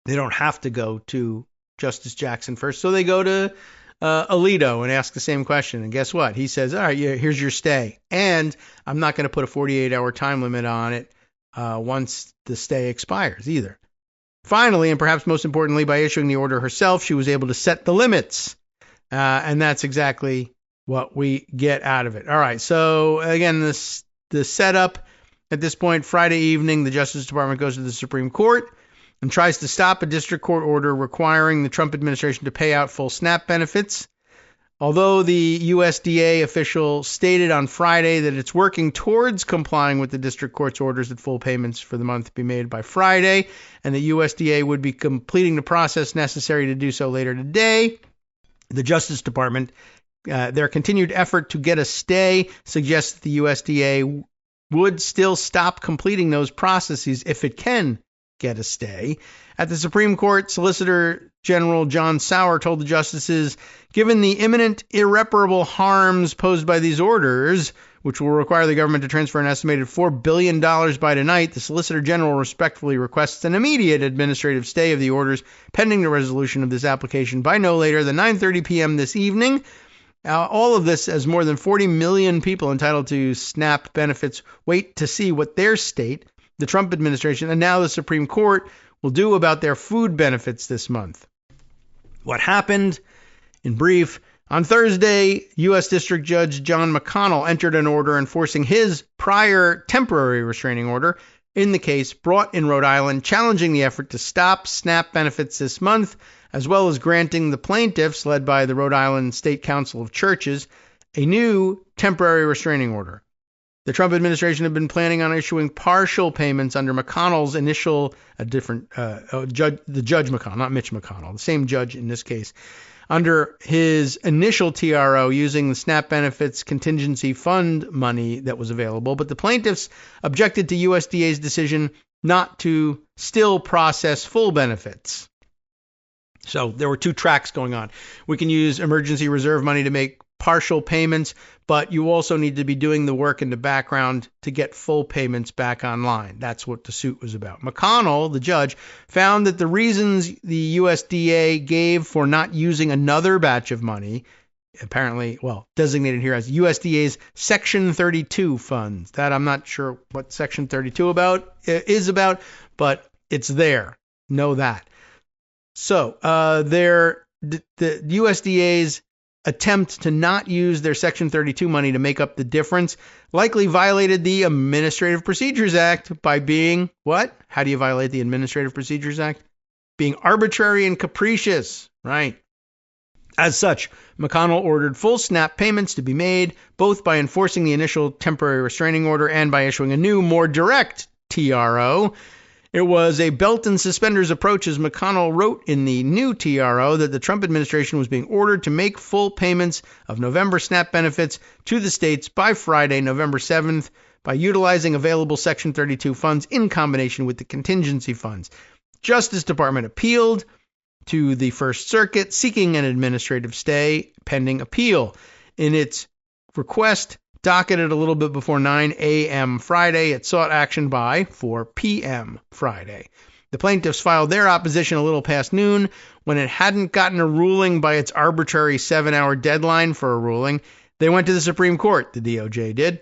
They don't have to go to Justice Jackson first. So they go to Alito and ask the same question. And guess what? He says, all right, here's your stay. And I'm not going to put a 48-hour time limit on it once the stay expires either. Finally, and perhaps most importantly, by issuing the order herself, she was able to set the limits. And that's exactly what we get out of it. All right. So again, the setup at this point, Friday evening, the Justice Department goes to the Supreme Court and tries to stop a district court order requiring the Trump administration to pay out full SNAP benefits. Although the USDA official stated on Friday that it's working towards complying with the district court's orders that full payments for the month be made by Friday, and the USDA would be completing the process necessary to do so later today, the Justice Department, their continued effort to get a stay suggests that the USDA would still stop completing those processes if it can get a stay. At the Supreme Court, Solicitor General John Sauer told the justices, given the imminent irreparable harms posed by these orders, which will require the government to transfer an estimated $4 billion by tonight, the Solicitor General respectfully requests an immediate administrative stay of the orders pending the resolution of this application by no later than 9:30 p.m. this evening. All of this as more than 40 million people entitled to SNAP benefits wait to see what their state, the Trump administration, and now the Supreme Court will do about their food benefits this month. What happened In brief, on Thursday, U.S. District Judge John McConnell entered an order enforcing his prior temporary restraining order in the case brought in Rhode Island, challenging the effort to stop SNAP benefits this month, as well as granting the plaintiffs, led by the Rhode Island State Council of Churches, a new temporary restraining order. The Trump administration had been planning on issuing partial payments under McConnell's initial, the Judge McConnell, not Mitch McConnell, the same judge in this case, under his initial TRO using the SNAP benefits contingency fund money that was available. But the plaintiffs objected to USDA's decision not to still process full benefits. So there were two tracks going on. We can use emergency reserve money to make partial payments, but you also need to be doing the work in the background to get full payments back online. That's what the suit was about. McConnell, the judge, found that the reasons the USDA gave for not using another batch of money, apparently, designated here as USDA's Section 32 funds. That I'm not sure what Section 32 is about, but it's there. Know that. So the USDA's attempt to not use their Section 32 money to make up the difference likely violated the Administrative Procedures Act by being what? How do you violate the Administrative Procedures Act? Being arbitrary and capricious, right? As such, McConnell ordered full SNAP payments to be made, both by enforcing the initial temporary restraining order and by issuing a new, more direct TRO. It was a belt and suspenders approach, as McConnell wrote in the new TRO, that the Trump administration was being ordered to make full payments of November SNAP benefits to the states by Friday, November 7th, by utilizing available Section 32 funds in combination with the contingency funds. Justice Department appealed to the First Circuit, seeking an administrative stay pending appeal. In its request, docketed a little bit before 9 a.m. Friday, it sought action by 4 p.m. Friday. The plaintiffs filed their opposition a little past noon. When it hadn't gotten a ruling by its arbitrary 7-hour deadline for a ruling, they went to the Supreme Court, the DOJ did,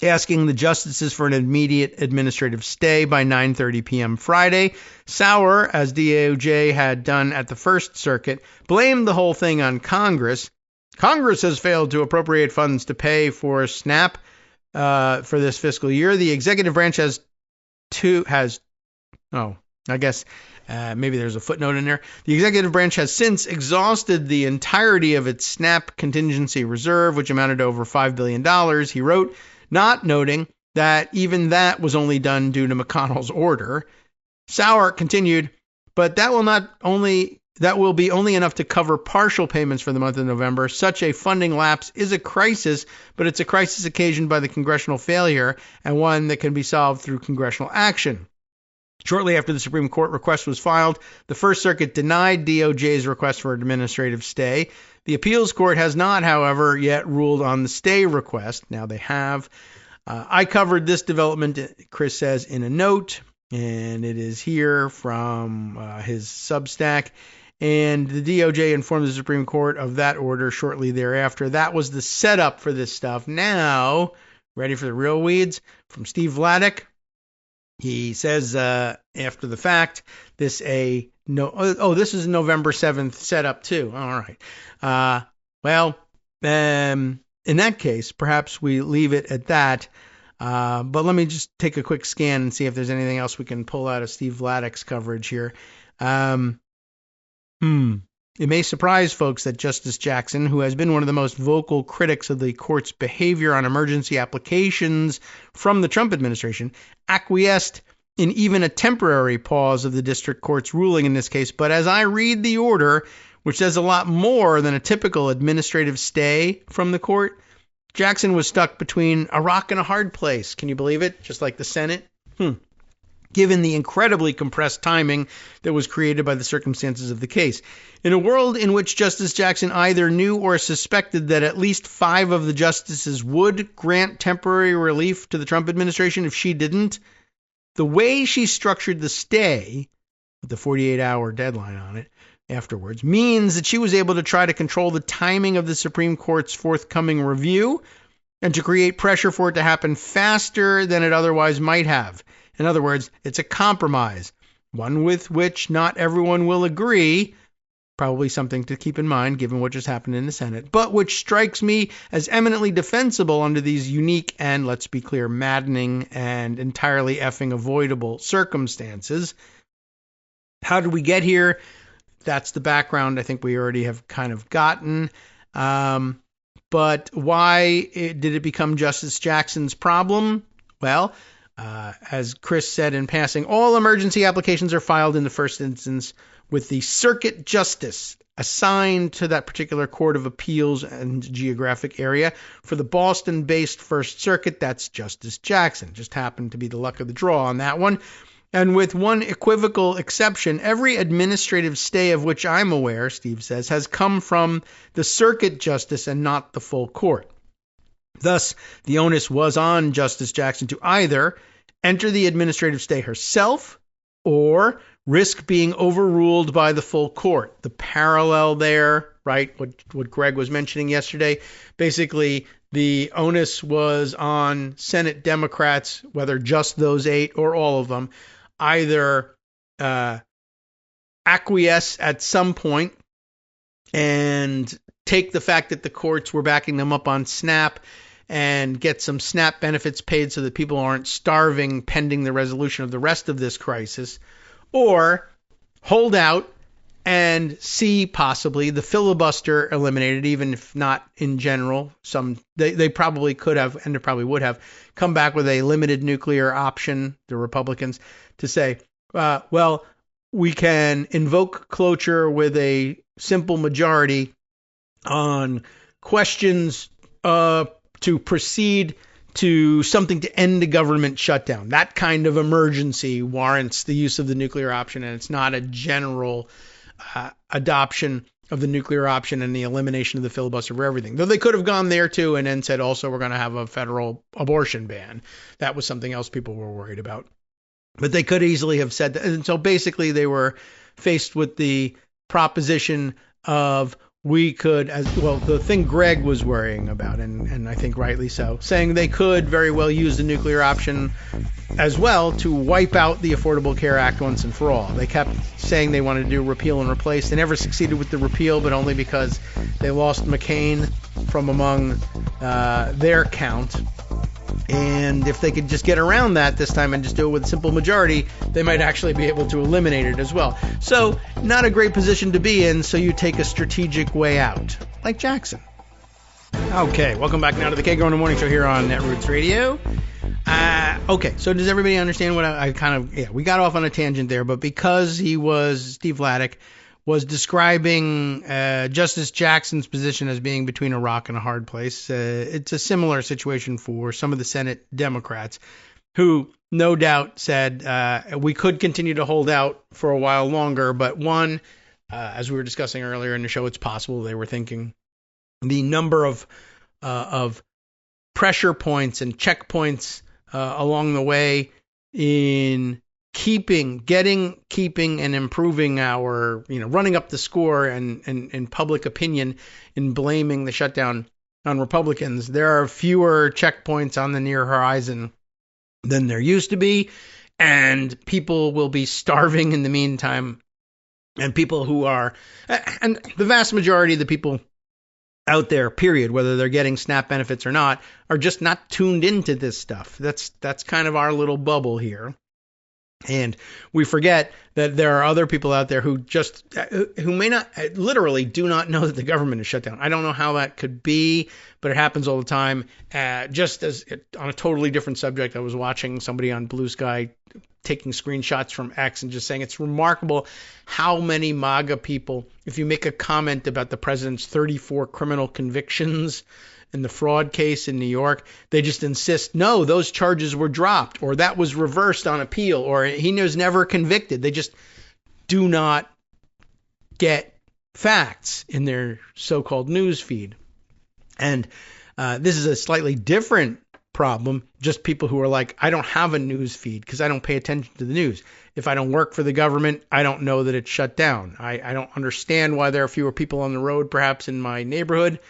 asking the justices for an immediate administrative stay by 9:30 p.m. Friday. Sauer, as DOJ had done at the First Circuit, blamed the whole thing on Congress. Congress has failed to appropriate funds to pay for SNAP for this fiscal year. The executive branch maybe there's a footnote in there. The executive branch has since exhausted the entirety of its SNAP contingency reserve, which amounted to over $5 billion, he wrote, not noting that even that was only done due to McConnell's order. Sauer continued, but that will be only enough to cover partial payments for the month of November. Such a funding lapse is a crisis, but it's a crisis occasioned by the congressional failure and one that can be solved through congressional action. Shortly after the Supreme Court request was filed, the First Circuit denied DOJ's request for an administrative stay. The appeals court has not, however, yet ruled on the stay request. Now they have. I covered this development, Chris says, in a note, and it is here from his Substack. And the DOJ informed the Supreme Court of that order shortly thereafter. That was the setup for this stuff. Now, ready for the real weeds? From Steve Vladeck. He says after the fact, this is a November 7th setup too. All right. In that case, perhaps we leave it at that. But let me just take a quick scan and see if there's anything else we can pull out of Steve Vladeck's coverage here. It may surprise folks that Justice Jackson, who has been one of the most vocal critics of the court's behavior on emergency applications from the Trump administration, acquiesced in even a temporary pause of the district court's ruling in this case. But as I read the order, which says a lot more than a typical administrative stay from the court, Jackson was stuck between a rock and a hard place. Can you believe it? Just like the Senate. Given the incredibly compressed timing that was created by the circumstances of the case. In a world in which Justice Jackson either knew or suspected that at least 5 of the justices would grant temporary relief to the Trump administration if she didn't, the way she structured the stay, with the 48-hour deadline on it afterwards, means that she was able to try to control the timing of the Supreme Court's forthcoming review and to create pressure for it to happen faster than it otherwise might have. In other words, it's a compromise, one with which not everyone will agree, probably something to keep in mind given what just happened in the Senate, but which strikes me as eminently defensible under these unique and, let's be clear, maddening and entirely effing avoidable circumstances. How did we get here? That's the background I think we already have kind of gotten. But why did it become Justice Jackson's problem? Well, as Chris said in passing, all emergency applications are filed in the first instance with the circuit justice assigned to that particular court of appeals and geographic area. For the Boston-based First Circuit, that's Justice Jackson. Just happened to be the luck of the draw on that one. And with one equivocal exception, every administrative stay of which I'm aware, Steve says, has come from the circuit justice and not the full court. Thus, the onus was on Justice Jackson to either enter the administrative stay herself or risk being overruled by the full court. The parallel there, right, what Greg was mentioning yesterday, basically the onus was on Senate Democrats, whether just those 8 or all of them, either acquiesce at some point and take the fact that the courts were backing them up on SNAP and get some SNAP benefits paid so that people aren't starving pending the resolution of the rest of this crisis, or hold out and see possibly the filibuster eliminated, even if not in general. They probably could have, and they probably would have, come back with a limited nuclear option, the Republicans, to say, well, we can invoke cloture with a simple majority on questions to proceed to something to end the government shutdown. That kind of emergency warrants the use of the nuclear option, and it's not a general adoption of the nuclear option and the elimination of the filibuster for everything. Though they could have gone there too and then said also we're going to have a federal abortion ban. That was something else people were worried about. But they could easily have said that. And so basically they were faced with the proposition of we could, as well, the thing Greg was worrying about, and I think rightly so, saying they could very well use the nuclear option as well to wipe out the Affordable Care Act once and for all. They kept saying they wanted to do repeal and replace. They never succeeded with the repeal, but only because they lost McCain from among their count. And if they could just get around that this time and just do it with a simple majority, they might actually be able to eliminate it as well. So not a great position to be in, so you take a strategic way out, like Jackson. Okay, welcome back now to the Kagro in the Morning Show here on Netroots Radio. Okay, so does everybody understand what I kind of, we got off on a tangent there, but because Steve Vladeck was describing Justice Jackson's position as being between a rock and a hard place. It's a similar situation for some of the Senate Democrats who no doubt said we could continue to hold out for a while longer. But one, as we were discussing earlier in the show, it's possible they were thinking the number of pressure points and checkpoints along the way in keeping and improving our, running up the score and public opinion in blaming the shutdown on Republicans. There are fewer checkpoints on the near horizon than there used to be, and people will be starving in the meantime. And people who are, and the vast majority of the people out there, period, whether they're getting SNAP benefits or not, are just not tuned into this stuff. That's kind of our little bubble here. And we forget that there are other people out there who may not, literally do not know that the government is shut down. I don't know how that could be, but it happens all the time. Just as on a totally different subject, I was watching somebody on Blue Sky taking screenshots from X and just saying it's remarkable how many MAGA people, if you make a comment about the president's 34 criminal convictions in the fraud case in New York, they just insist, no, those charges were dropped, or that was reversed on appeal, or he was never convicted. They just do not get facts in their so-called news feed. And this is a slightly different problem. Just people who are like, I don't have a news feed because I don't pay attention to the news. If I don't work for the government, I don't know that it's shut down. I don't understand why there are fewer people on the road, perhaps in my neighborhood.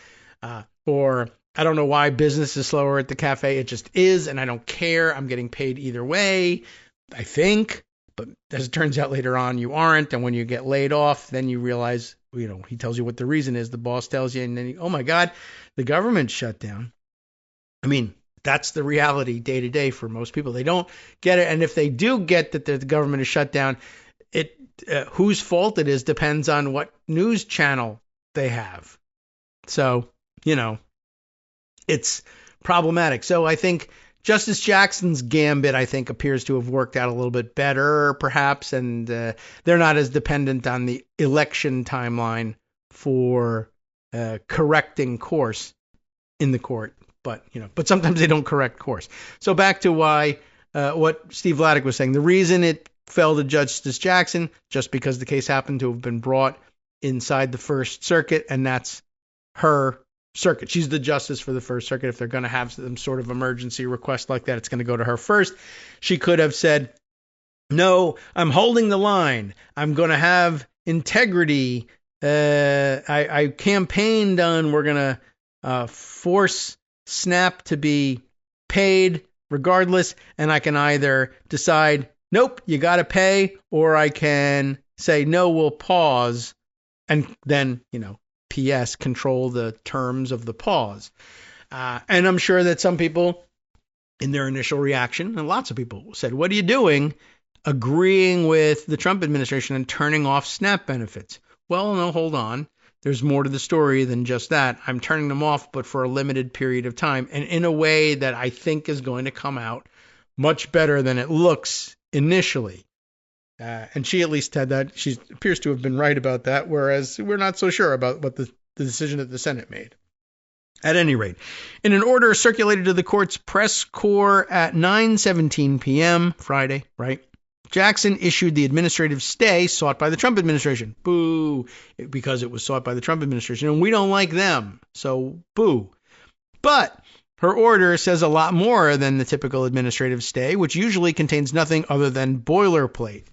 Or I don't know why business is slower at the cafe. It just is, and I don't care. I'm getting paid either way, I think. But as it turns out later on, you aren't. And when you get laid off, then you realize, he tells you what the reason is. The boss tells you, and then, oh my God, the government shut down. I mean, that's the reality day to day for most people. They don't get it. And if they do get that the government is shut down, whose fault it is depends on what news channel they have. So, it's problematic. So I think Justice Jackson's gambit, appears to have worked out a little bit better, perhaps, and they're not as dependent on the election timeline for correcting course in the court. But sometimes they don't correct course. So back to why what Steve Vladeck was saying. The reason it fell to Justice Jackson, just because the case happened to have been brought inside the First Circuit, and that's her circuit. She's the justice for the First Circuit. If they're going to have some sort of emergency request like that, it's going to go to her first. She could have said, no, I'm holding the line. I'm going to have integrity. I campaigned on, we're going to force Snap to be paid regardless, and I can either decide, nope, you got to pay, or I can say, no, we'll pause, and then, P.S., control the terms of the pause. And I'm sure that some people, in their initial reaction, and lots of people said, what are you doing agreeing with the Trump administration and turning off SNAP benefits? Well, no, hold on. There's more to the story than just that. I'm turning them off, but for a limited period of time, and in a way that I think is going to come out much better than it looks initially. And she at least had that. She appears to have been right about that, whereas we're not so sure about what the decision that the Senate made. At any rate, in an order circulated to the court's press corps at 9:17 p.m. Friday, right? Jackson issued the administrative stay sought by the Trump administration. Boo, because it was sought by the Trump administration, and we don't like them, so boo. But her order says a lot more than the typical administrative stay, which usually contains nothing other than boilerplate.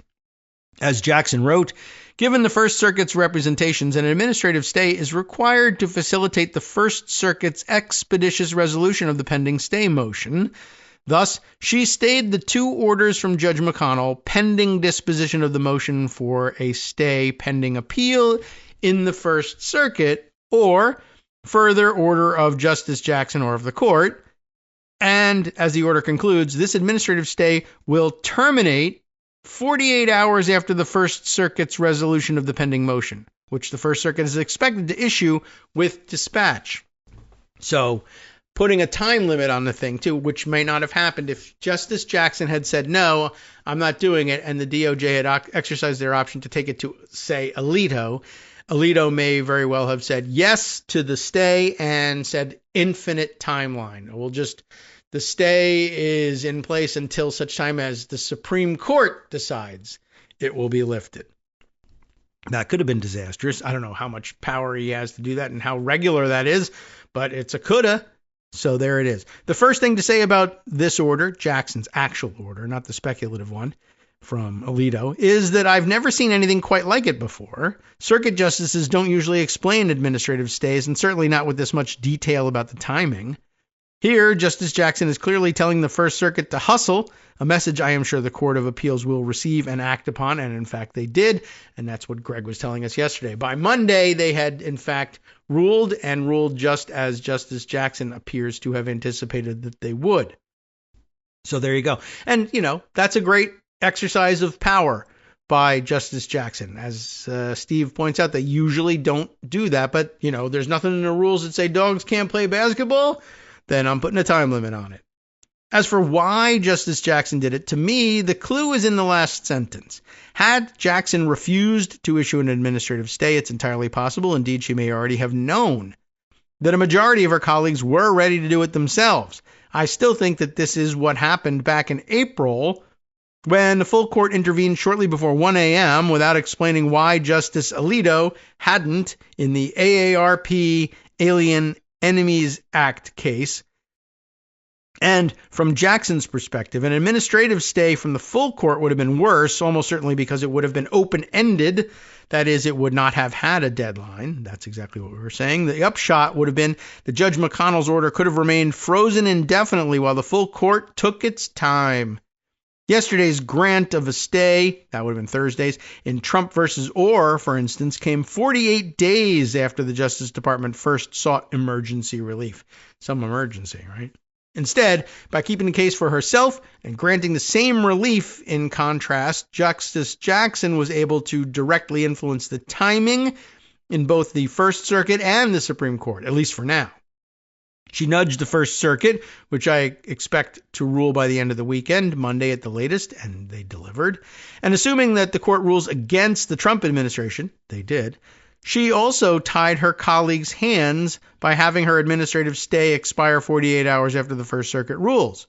As Jackson wrote, given the First Circuit's representations, an administrative stay is required to facilitate the First Circuit's expeditious resolution of the pending stay motion. Thus, she stayed the two orders from Judge McConnell pending disposition of the motion for a stay pending appeal in the First Circuit, or further order of Justice Jackson or of the court. And as the order concludes, this administrative stay will terminate 48 hours after the First Circuit's resolution of the pending motion, which the First Circuit is expected to issue with dispatch. So, putting a time limit on the thing, too, which may not have happened if Justice Jackson had said, no, I'm not doing it, and the DOJ had exercised their option to take it to, say, Alito. Alito may very well have said yes to the stay and said infinite timeline. The stay is in place until such time as the Supreme Court decides it will be lifted. That could have been disastrous. I don't know how much power he has to do that and how regular that is, but it's a coulda. So there it is. The first thing to say about this order, Jackson's actual order, not the speculative one from Alito, is that I've never seen anything quite like it before. Circuit justices don't usually explain administrative stays, and certainly not with this much detail about the timing. Here, Justice Jackson is clearly telling the First Circuit to hustle, a message I am sure the Court of Appeals will receive and act upon, and in fact they did, and that's what Greg was telling us yesterday. By Monday, they had in fact ruled, and ruled just as Justice Jackson appears to have anticipated that they would. So there you go. And, that's a great exercise of power by Justice Jackson. As Steve points out, they usually don't do that, but, there's nothing in the rules that say dogs can't play basketball. Then I'm putting a time limit on it. As for why Justice Jackson did it, to me, the clue is in the last sentence. Had Jackson refused to issue an administrative stay, it's entirely possible, indeed she may already have known, that a majority of her colleagues were ready to do it themselves. I still think that this is what happened back in April, when the full court intervened shortly before 1 a.m. without explaining why Justice Alito hadn't in the AARP Alien Enemies Act case. And from Jackson's perspective, an administrative stay from the full court would have been worse, almost certainly because it would have been open-ended. That is, it would not have had a deadline. That's exactly what we were saying. The upshot would have been that Judge McConnell's order could have remained frozen indefinitely while the full court took its time. Yesterday's grant of a stay, that would have been Thursday's, in Trump versus Orr, for instance, came 48 days after the Justice Department first sought emergency relief. Some emergency, right? Instead, by keeping the case for herself and granting the same relief, in contrast, Justice Jackson was able to directly influence the timing in both the First Circuit and the Supreme Court, at least for now. She nudged the First Circuit, which I expect to rule by the end of the weekend, Monday at the latest, and they delivered. And assuming that the court rules against the Trump administration, they did, she also tied her colleagues' hands by having her administrative stay expire 48 hours after the First Circuit rules.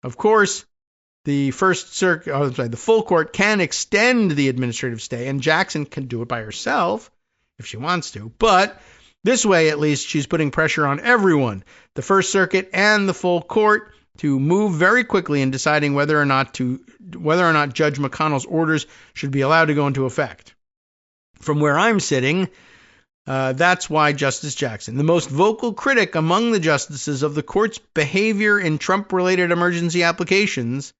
Of course, the full court can extend the administrative stay, and Jackson can do it by herself if she wants to. But this way, at least, she's putting pressure on everyone, the First Circuit and the full court, to move very quickly in deciding whether or not Judge McConnell's orders should be allowed to go into effect. From where I'm sitting, that's why Justice Jackson, the most vocal critic among the justices of the court's behavior in Trump-related emergency applications,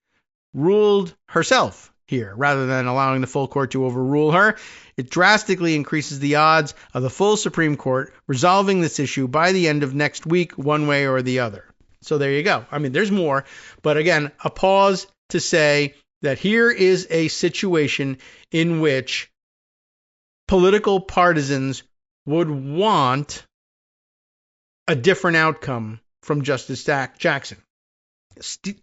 ruled herself here rather than allowing the full court to overrule her. It drastically increases the odds of the full Supreme Court resolving this issue by the end of next week, one way or the other. So there you go. I mean, there's more. But again, a pause to say that here is a situation in which political partisans would want a different outcome from Justice Jackson.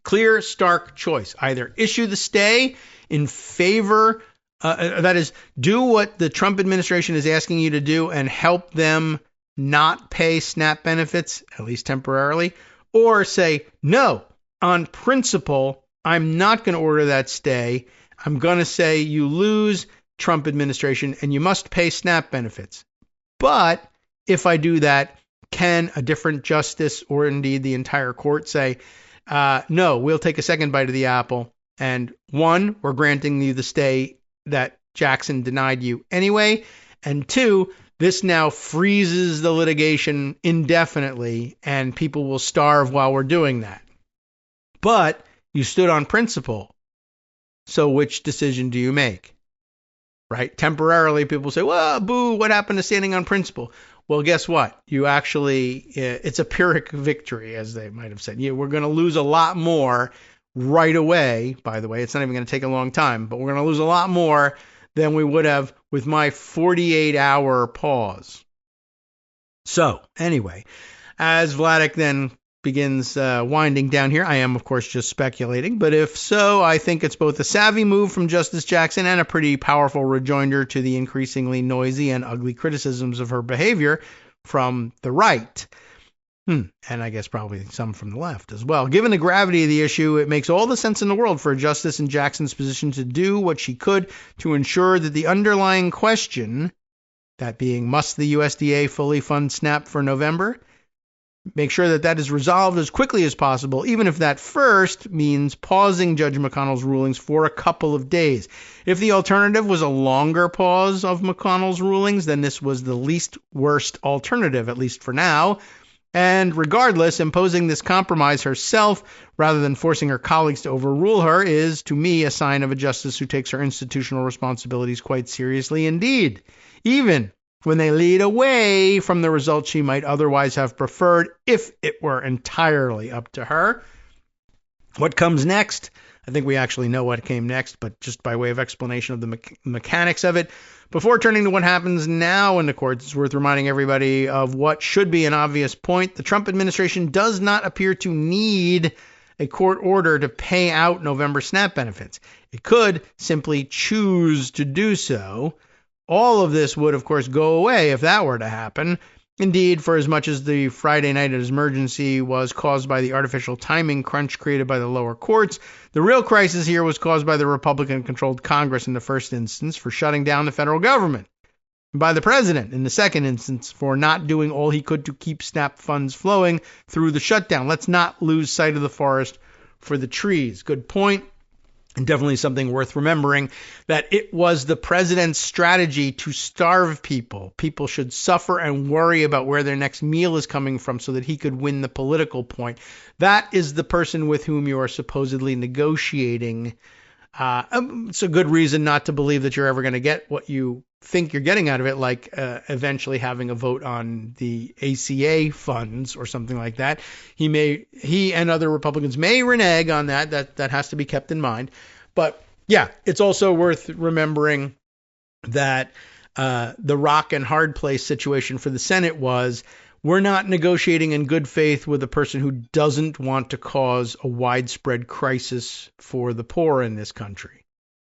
Clear, stark choice. Either issue the stay in favor, that is, do what the Trump administration is asking you to do and help them not pay SNAP benefits, at least temporarily, or say, no, on principle, I'm not going to order that stay. I'm going to say you lose Trump administration and you must pay SNAP benefits. But if I do that, can a different justice or indeed the entire court say, no, we'll take a second bite of the apple. And one, we're granting you the stay that Jackson denied you anyway. And two, this now freezes the litigation indefinitely and people will starve while we're doing that. But you stood on principle. So which decision do you make? Right? Temporarily, people say, well, boo, what happened to standing on principle? Well, guess what? You actually, it's a Pyrrhic victory, as they might have said. We're going to lose a lot more right away. By the way, it's not even going to take a long time, but we're going to lose a lot more than we would have with my 48-hour pause. So, anyway, as Vladeck then begins winding down here, I am, of course, just speculating, but if so, I think it's both a savvy move from Justice Jackson and a pretty powerful rejoinder to the increasingly noisy and ugly criticisms of her behavior from the right. And I guess probably some from the left as well. Given the gravity of the issue, it makes all the sense in the world for a justice in Jackson's position to do what she could to ensure that the underlying question, that being, must the USDA fully fund SNAP for November, make sure that that is resolved as quickly as possible, even if that first means pausing Judge McConnell's rulings for a couple of days. If the alternative was a longer pause of McConnell's rulings, then this was the least worst alternative, at least for now. And regardless, imposing this compromise herself rather than forcing her colleagues to overrule her is, to me, a sign of a justice who takes her institutional responsibilities quite seriously indeed, even when they lead away from the result she might otherwise have preferred if it were entirely up to her. What comes next? I think we actually know what came next, but just by way of explanation of the mechanics of it, before turning to what happens now in the courts, it's worth reminding everybody of what should be an obvious point. The Trump administration does not appear to need a court order to pay out November SNAP benefits. It could simply choose to do so. All of this would, of course, go away if that were to happen. Indeed, for as much as the Friday night emergency was caused by the artificial timing crunch created by the lower courts, the real crisis here was caused by the Republican-controlled Congress in the first instance for shutting down the federal government, and by the president in the second instance for not doing all he could to keep SNAP funds flowing through the shutdown. Let's not lose sight of the forest for the trees. Good point. And definitely something worth remembering, that it was the president's strategy to starve people. People should suffer and worry about where their next meal is coming from so that he could win the political point. That is the person with whom you are supposedly negotiating. It's a good reason not to believe that you're ever going to get what you think you're getting out of it, like eventually having a vote on the ACA funds or something like that. He and other Republicans may renege on that. That has to be kept in mind. But yeah, it's also worth remembering that the rock and hard place situation for the Senate was, we're not negotiating in good faith with a person who doesn't want to cause a widespread crisis for the poor in this country.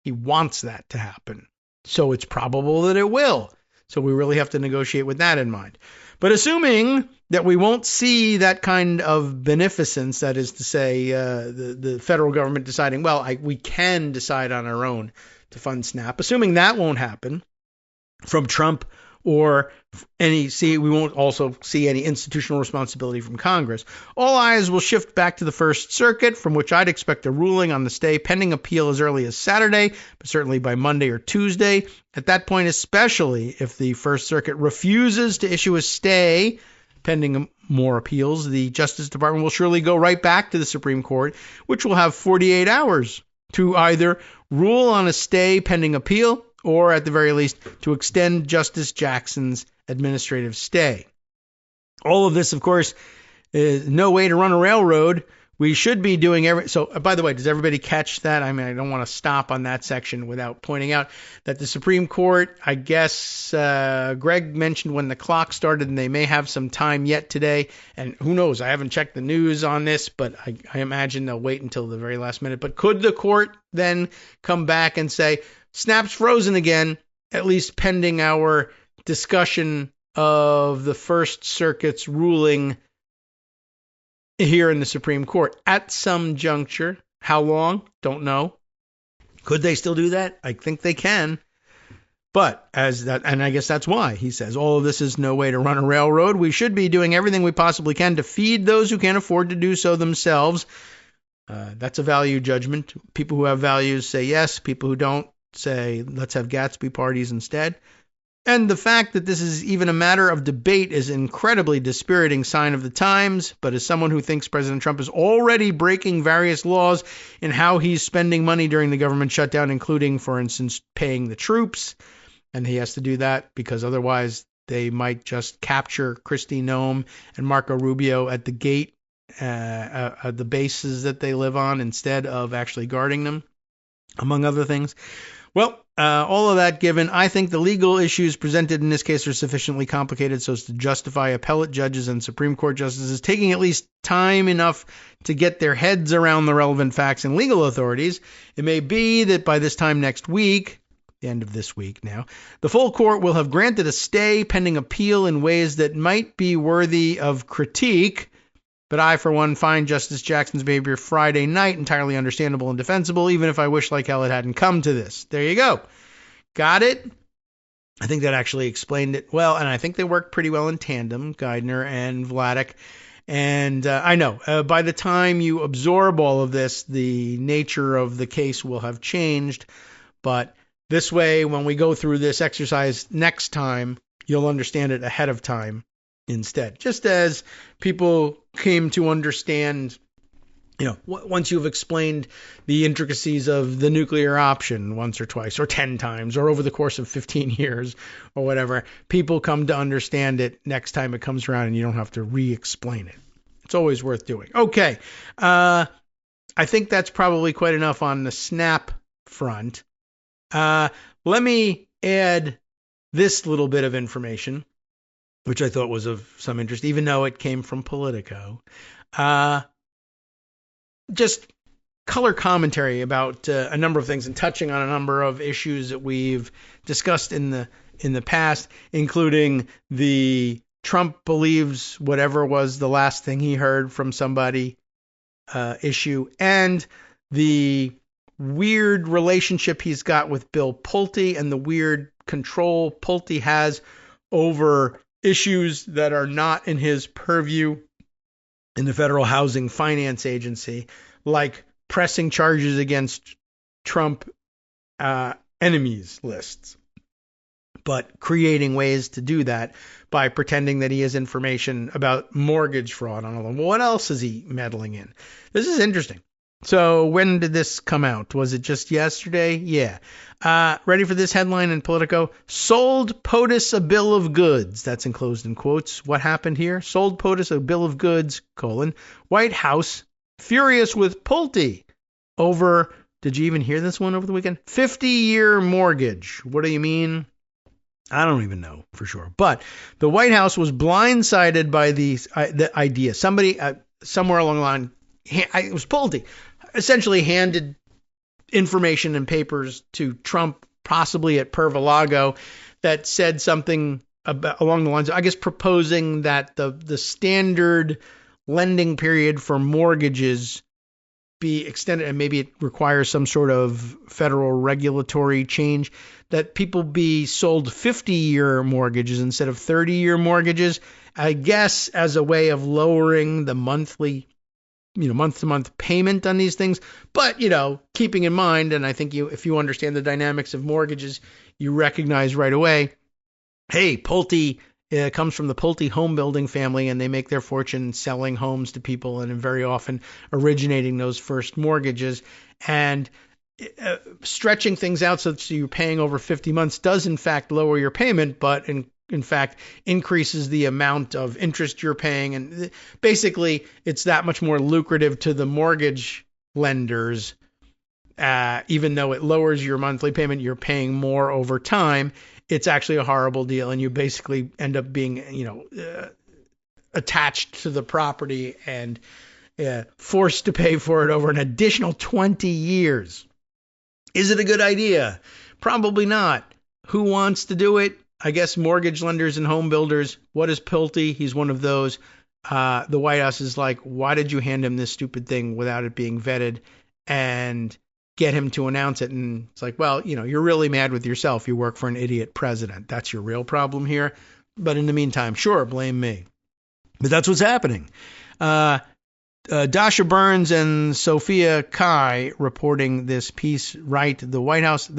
He wants that to happen. So it's probable that it will. So we really have to negotiate with that in mind. But assuming that we won't see that kind of beneficence, that is to say, the federal government deciding, well, we can decide on our own to fund SNAP, assuming that won't happen from Trump or we won't also see any institutional responsibility from Congress. All eyes will shift back to the First Circuit, from which I'd expect a ruling on the stay pending appeal as early as Saturday, but certainly by Monday or Tuesday. At that point, especially if the First Circuit refuses to issue a stay pending more appeals, the Justice Department will surely go right back to the Supreme Court, which will have 48 hours to either rule on a stay pending appeal or at the very least to extend Justice Jackson's administrative stay. All of this, of course, is no way to run a railroad. We should be doing so. By the way, does everybody catch that? I mean, I don't want to stop on that section without pointing out that the Supreme Court, I guess, Greg mentioned when the clock started, and they may have some time yet today. And who knows? I haven't checked the news on this, but I imagine they'll wait until the very last minute. But could the court then come back and say, SNAP's frozen again, at least pending our discussion of the First Circuit's ruling here in the Supreme Court at some juncture? How long? Don't know. Could they still do that? I think they can. But and I guess that's why he says all of this is no way to run a railroad. We should be doing everything we possibly can to feed those who can't afford to do so themselves. That's a value judgment. People who have values say yes. People who don't say, let's have Gatsby parties instead. And the fact that this is even a matter of debate is an incredibly dispiriting sign of the times. But as someone who thinks President Trump is already breaking various laws in how he's spending money during the government shutdown, including, for instance, paying the troops, and he has to do that because otherwise they might just capture Kristi Noem and Marco Rubio at the gate, the bases that they live on, instead of actually guarding them, among other things. Well, all of that given, I think the legal issues presented in this case are sufficiently complicated so as to justify appellate judges and Supreme Court justices taking at least time enough to get their heads around the relevant facts and legal authorities. It may be that by this time next week, the end of this week now, the full court will have granted a stay pending appeal in ways that might be worthy of critique. But I, for one, find Justice Jackson's behavior Friday night entirely understandable and defensible, even if I wish like hell it hadn't come to this. There you go. Got it? I think that actually explained it well, and I think they worked pretty well in tandem, Geithner and Vladeck. And I know, by the time you absorb all of this, the nature of the case will have changed. But this way, when we go through this exercise next time, you'll understand it ahead of time instead. Just as people came to understand, once you've explained the intricacies of the nuclear option once or twice or 10 times or over the course of 15 years or whatever, people come to understand it next time it comes around and you don't have to re-explain it. It's always worth doing. Okay. I think that's probably quite enough on the SNAP front. Let me add this little bit of information, which I thought was of some interest, even though it came from Politico. Just color commentary about a number of things and touching on a number of issues that we've discussed in the past, including the Trump believes whatever was the last thing he heard from somebody issue, and the weird relationship he's got with Bill Pulte and the weird control Pulte has over issues that are not in his purview in the Federal Housing Finance Agency, like pressing charges against Trump enemies lists, but creating ways to do that by pretending that he has information about mortgage fraud on all of them. What else is he meddling in? This is interesting. So when did this come out? Was it just yesterday? Yeah. Ready for this headline in Politico? Sold POTUS a bill of goods. That's enclosed in quotes. What happened here? Sold POTUS a bill of goods, White House furious with Pulte over, did you even hear this one over the weekend? 50-year mortgage. What do you mean? I don't even know for sure. But the White House was blindsided by the idea. Somebody somewhere along the line, it was Pulte, essentially handed information and papers to Trump, possibly at Pervalago, that said something along the lines of, I guess, proposing that the standard lending period for mortgages be extended, and maybe it requires some sort of federal regulatory change, that people be sold 50-year mortgages instead of 30-year mortgages, I guess as a way of lowering the monthly, month-to-month payment on these things. But, keeping in mind, and I think if you understand the dynamics of mortgages, you recognize right away, hey, Pulte comes from the Pulte home building family, and they make their fortune selling homes to people and very often originating those first mortgages. And stretching things out so you're paying over 50 months does in fact lower your payment, but in fact increases the amount of interest you're paying. And basically it's that much more lucrative to the mortgage lenders. Even though it lowers your monthly payment, you're paying more over time. It's actually a horrible deal, and you basically end up being, attached to the property and forced to pay for it over an additional 20 years. Is it a good idea? Probably not. Who wants to do it? I guess mortgage lenders and home builders. What is Pulte? He's one of those. The White House is like, why did you hand him this stupid thing without it being vetted and get him to announce it? And it's like, well, you're really mad with yourself. You work for an idiot president. That's your real problem here. But in the meantime, sure, blame me. But that's what's happening. Dasha Burns and Sophia Kai reporting this piece, right? The White House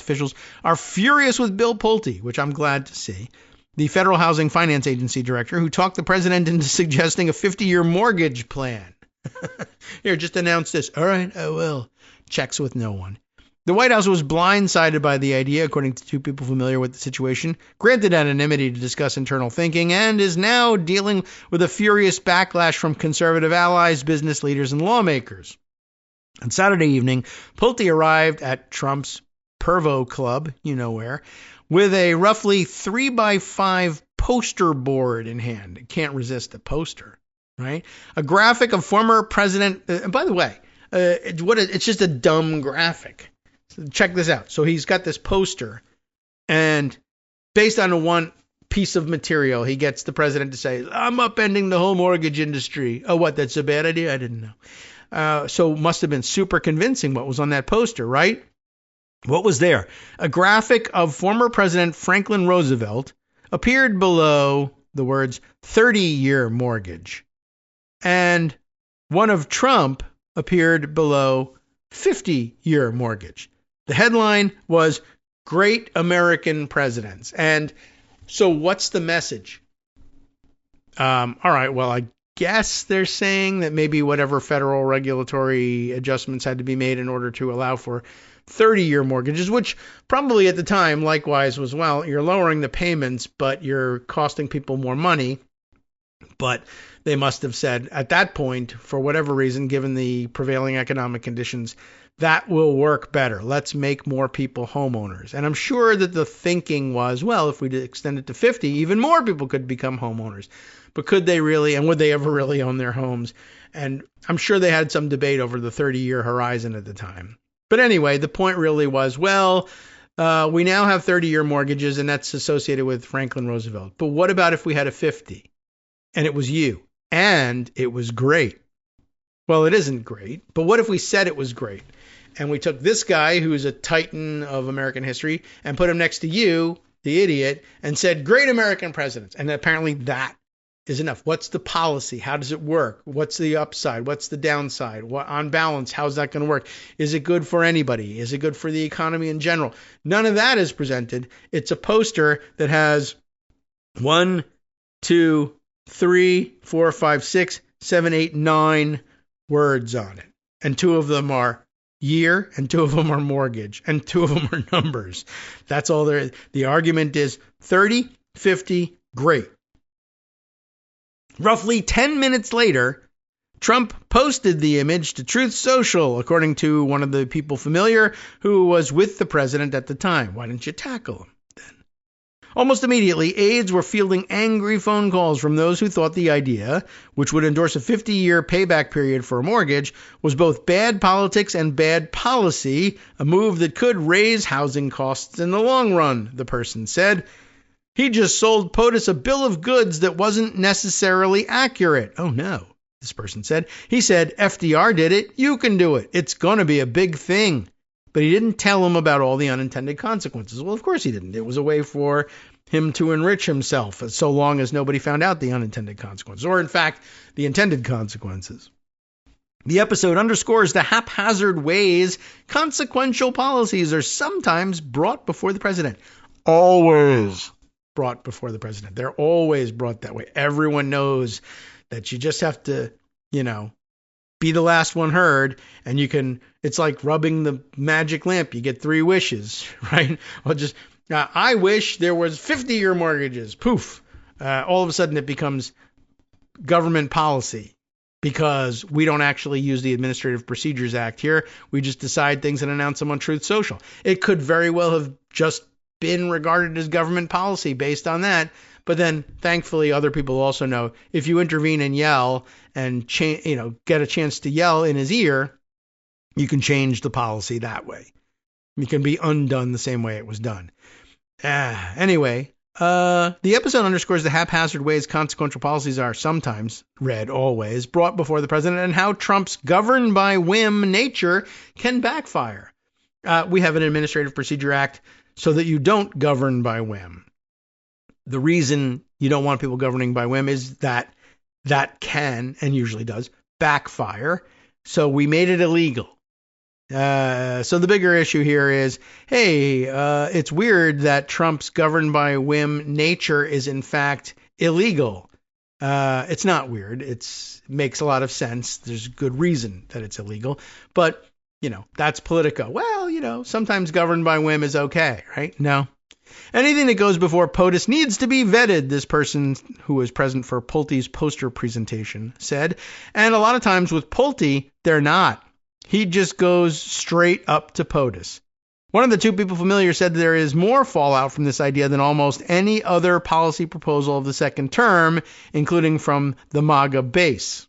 officials are furious with Bill Pulte, which I'm glad to see. The Federal Housing Finance Agency director who talked the president into suggesting a 50-year mortgage plan. Here, just announce this. All right, I will. Checks with no one. The White House was blindsided by the idea, according to two people familiar with the situation, granted anonymity to discuss internal thinking, and is now dealing with a furious backlash from conservative allies, business leaders, and lawmakers. On Saturday evening, Pulte arrived at Trump's Pervo Club, where, with a roughly 3x5 poster board in hand. Can't resist a poster, right? A graphic of former President, and by the way, it's just a dumb graphic. Check this out. So he's got this poster, and based on one piece of material, he gets the president to say, I'm upending the whole mortgage industry. Oh, what? That's a bad idea? I didn't know. So must have been super convincing what was on that poster, right? What was there? A graphic of former President Franklin Roosevelt appeared below the words 30-year mortgage. And one of Trump appeared below 50-year mortgage. The headline was Great American Presidents. And so what's the message? All right, well, I guess they're saying that maybe whatever federal regulatory adjustments had to be made in order to allow for 30-year mortgages, which probably at the time likewise was, well, you're lowering the payments, but you're costing people more money. But they must have said at that point, for whatever reason, given the prevailing economic conditions, that will work better. Let's make more people homeowners. And I'm sure that the thinking was, well, if we extend it to 50, even more people could become homeowners. But could they really, and would they ever really own their homes? And I'm sure they had some debate over the 30-year horizon at the time. But anyway, the point really was, well, we now have 30-year mortgages, and that's associated with Franklin Roosevelt. But what about if we had a 50? And it was you. And it was great. Well, it isn't great. But what if we said it was great? And we took this guy who is a titan of American history and put him next to you, the idiot, and said, great American presidents. And apparently that is enough? What's the policy? How does it work? What's the upside? What's the downside? What, on balance, how's that going to work? Is it good for anybody? Is it good for the economy in general? None of that is presented. It's a poster that has 1, 2, 3, 4, 5, 6, 7, 8, 9 words on it. And 2 of them are year, and 2 of them are mortgage, and 2 of them are numbers. That's all there is. The argument is 30, 50, great. Roughly 10 minutes later, Trump posted the image to Truth Social, according to one of the people familiar who was with the president at the time. Why didn't you tackle him then? Almost immediately, aides were fielding angry phone calls from those who thought the idea, which would endorse a 50-year payback period for a mortgage, was both bad politics and bad policy, a move that could raise housing costs in the long run, the person said. He just sold POTUS a bill of goods that wasn't necessarily accurate. Oh, no, this person said. He said, FDR did it. You can do it. It's going to be a big thing. But he didn't tell him about all the unintended consequences. Well, of course he didn't. It was a way for him to enrich himself, so long as nobody found out the unintended consequences, or in fact, the intended consequences. The episode underscores the haphazard ways consequential policies are sometimes brought before the president. Always brought before the president. They're always brought that way. Everyone knows that you just have to, be the last one heard, and you can, it's like rubbing the magic lamp. You get 3 wishes, right? Well, I wish there was 50-year mortgages. Poof. All of a sudden it becomes government policy because we don't actually use the Administrative Procedures Act here. We just decide things and announce them on Truth Social. It could very well have just been regarded as government policy based on that. But then, thankfully, other people also know if you intervene and yell and get a chance to yell in his ear, you can change the policy that way. It can be undone the same way it was done. Anyway, the episode underscores the haphazard ways consequential policies are sometimes, read always, brought before the president, and how Trump's governed by whim nature can backfire. We have an Administrative Procedure Act so that you don't govern by whim. The reason you don't want people governing by whim is that can, and usually does, backfire. So we made it illegal. So the bigger issue here is, hey, it's weird that Trump's governed by whim nature is in fact illegal. It's not weird. It makes a lot of sense. There's good reason that it's illegal. But, that's Politico. Well, sometimes governed by whim is okay, right? No. Anything that goes before POTUS needs to be vetted, this person who was present for Pulte's poster presentation said. And a lot of times with Pulte, they're not. He just goes straight up to POTUS. One of the 2 people familiar said there is more fallout from this idea than almost any other policy proposal of the second term, including from the MAGA base.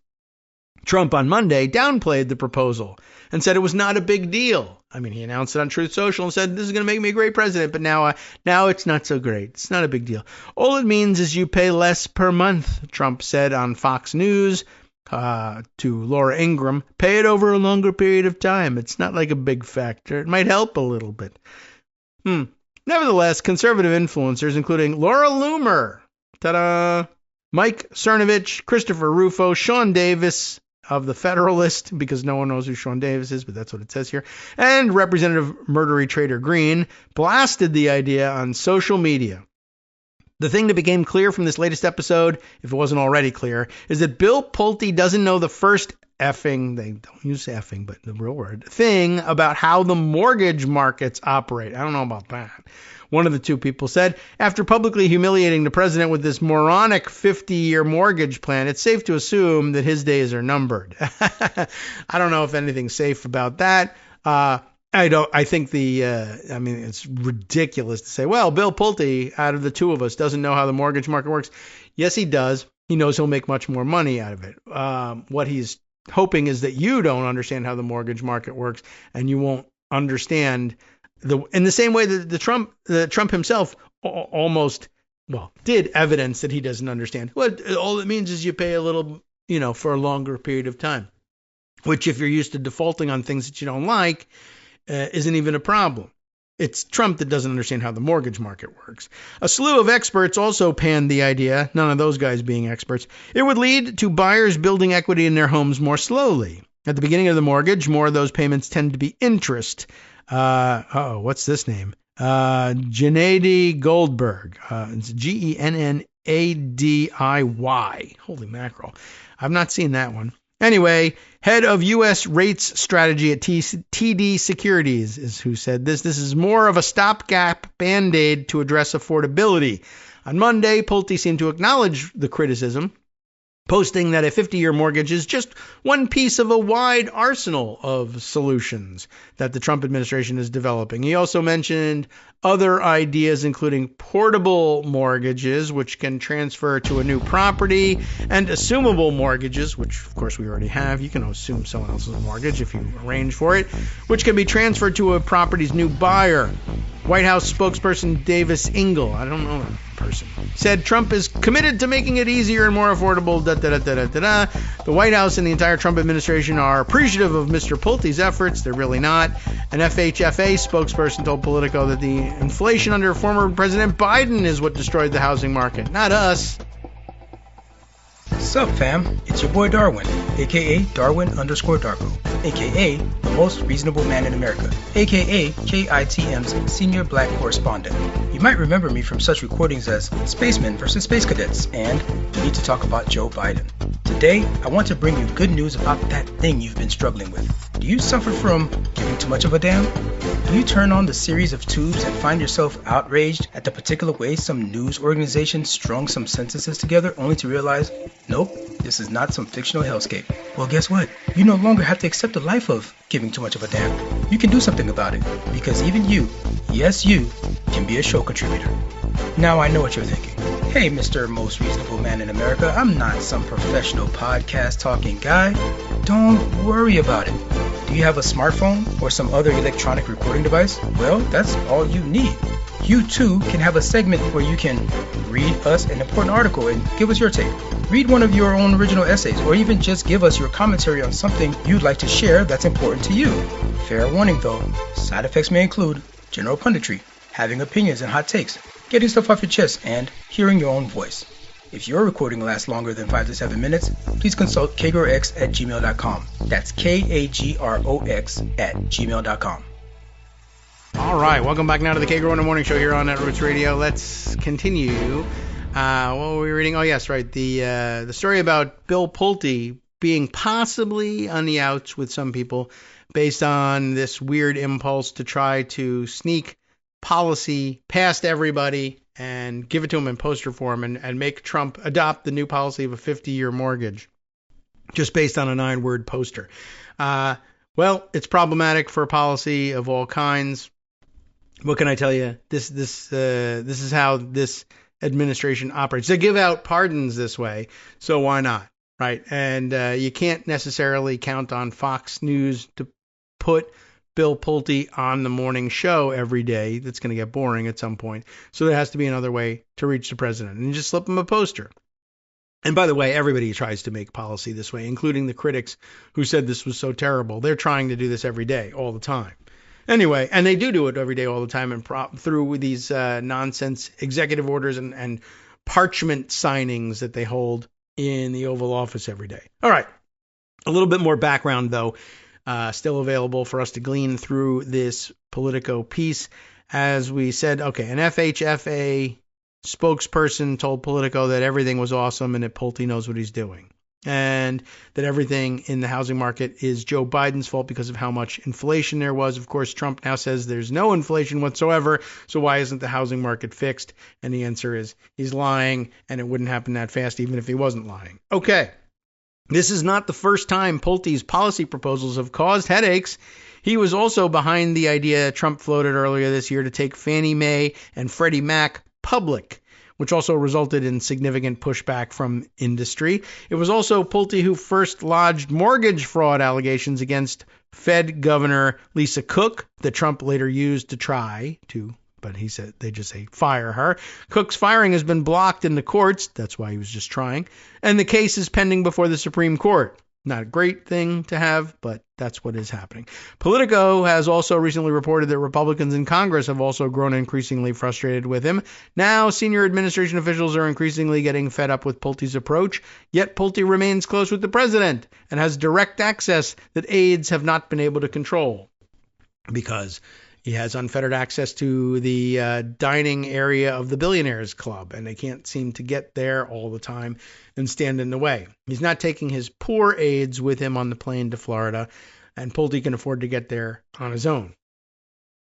Trump on Monday downplayed the proposal and said it was not a big deal. He announced it on Truth Social and said, this is going to make me a great president, but now it's not so great. It's not a big deal. All it means is you pay less per month, Trump said on Fox News to Laura Ingraham. Pay it over a longer period of time. It's not like a big factor. It might help a little bit. Nevertheless, conservative influencers, including Laura Loomer, Mike Cernovich, Christopher Rufo, Sean Davis, of the Federalist, because no one knows who Sean Davis is, but that's what it says here, and Representative Murdery Trader Green blasted the idea on social media. The thing that became clear from this latest episode, if it wasn't already clear, is that Bill Pulte doesn't know the first effing, they don't use effing, but the real word, thing about how the mortgage markets operate. I don't know about that. One of the 2 people said, after publicly humiliating the president with this moronic 50-year mortgage plan, it's safe to assume that his days are numbered. I don't know if anything's safe about that. I think it's ridiculous to say, well, Bill Pulte, out of the 2 of us, doesn't know how the mortgage market works. Yes, he does. He knows he'll make much more money out of it. What he's hoping is that you don't understand how the mortgage market works, and you won't understand in the same way that Trump himself almost did evidence that he doesn't understand. All it means is you pay a little, for a longer period of time, which if you're used to defaulting on things that you don't like, isn't even a problem. It's Trump that doesn't understand how the mortgage market works. A slew of experts also panned the idea, none of those guys being experts, it would lead to buyers building equity in their homes more slowly. At the beginning of the mortgage, more of those payments tend to be interest. What's this name? Gennady Goldberg. It's Gennadiy. Holy mackerel. I've not seen that one. Anyway, head of U.S. rates strategy at TD Securities is who said this. This is more of a stopgap Band-Aid to address affordability. On Monday, Pulte seemed to acknowledge the criticism, posting that a 50-year mortgage is just one piece of a wide arsenal of solutions that the Trump administration is developing. He also mentioned other ideas, including portable mortgages, which can transfer to a new property, and assumable mortgages, which of course we already have. You can assume someone else's mortgage if you arrange for it, which can be transferred to a property's new buyer. White House spokesperson Davis Ingle, I don't know that person, said Trump is committed to making it easier and more affordable. The White House and the entire Trump administration are appreciative of Mr. Pulte's efforts. They're really not. An FHFA spokesperson told Politico that the inflation under former President Biden is what destroyed the housing market, not us. Sup, fam? It's your boy Darwin, aka Darwin_Darko, aka the most reasonable man in America, aka KITM's senior black correspondent. You might remember me from such recordings as Spacemen vs. Space Cadets and We Need to Talk About Joe Biden. Today, I want to bring you good news about that thing you've been struggling with. Do you suffer from giving too much of a damn? Do you turn on the series of tubes and find yourself outraged at the particular way some news organization strung some sentences together only to realize, nope, this is not some fictional hellscape? Well, guess what? You no longer have to accept the life of giving too much of a damn. You can do something about it, because even you, yes you, can be a show contributor. Now I know what you're thinking. Hey, Mr. Most Reasonable Man in America, I'm not some professional podcast talking guy. Don't worry about it. Do you have a smartphone or some other electronic recording device? Well, that's all you need. You too can have a segment where you can read us an important article and give us your take. Read one of your own original essays, or even just give us your commentary on something you'd like to share that's important to you. Fair warning though, side effects may include general punditry, having opinions and hot takes, getting stuff off your chest, and hearing your own voice. If your recording lasts longer than 5 to 7 minutes, please consult kagrox@gmail.com. That's KAGROX@gmail.com. All right, welcome back now to the Kagro in the Morning Show here on Netroots Radio. Let's continue. What were we reading? Oh, yes, right. The story about Bill Pulte being possibly on the outs with some people based on this weird impulse to try to sneak policy past everybody and give it to him in poster form and make Trump adopt the new policy of a 50-year mortgage just based on a 9-word poster. Well, it's problematic for a policy of all kinds. What can I tell you? This is how this administration operates. They give out pardons this way, so why not, right? And you can't necessarily count on Fox News to put Bill Pulte on the morning show every day. That's going to get boring at some point. So there has to be another way to reach the president, and you just slip him a poster. And by the way, everybody tries to make policy this way, including the critics who said this was so terrible. They're trying to do this every day, all the time. Anyway, and they do it every day, all the time, and through these nonsense executive orders and parchment signings that they hold in the Oval Office every day. All right, a little bit more background, though, still available for us to glean through this Politico piece. As we said, okay, an FHFA spokesperson told Politico that everything was awesome and that Pulte knows what he's doing, and that everything in the housing market is Joe Biden's fault because of how much inflation there was. Of course, Trump now says there's no inflation whatsoever, so why isn't the housing market fixed? And the answer is he's lying, and it wouldn't happen that fast even if he wasn't lying. Okay, this is not the first time Pulte's policy proposals have caused headaches. He was also behind the idea Trump floated earlier this year to take Fannie Mae and Freddie Mac public, which also resulted in significant pushback from industry. It was also Pulte who first lodged mortgage fraud allegations against Fed Governor Lisa Cook that Trump later used to try to, but he said they just say fire her. Cook's firing has been blocked in the courts. That's why he was just trying. And the case is pending before the Supreme Court. Not a great thing to have, but that's what is happening. Politico has also recently reported that Republicans in Congress have also grown increasingly frustrated with him. Now, senior administration officials are increasingly getting fed up with Pulte's approach, yet Pulte remains close with the president and has direct access that aides have not been able to control, because he has unfettered access to the dining area of the Billionaires Club, and they can't seem to get there all the time and stand in the way. He's not taking his poor aides with him on the plane to Florida, and Pulte can afford to get there on his own.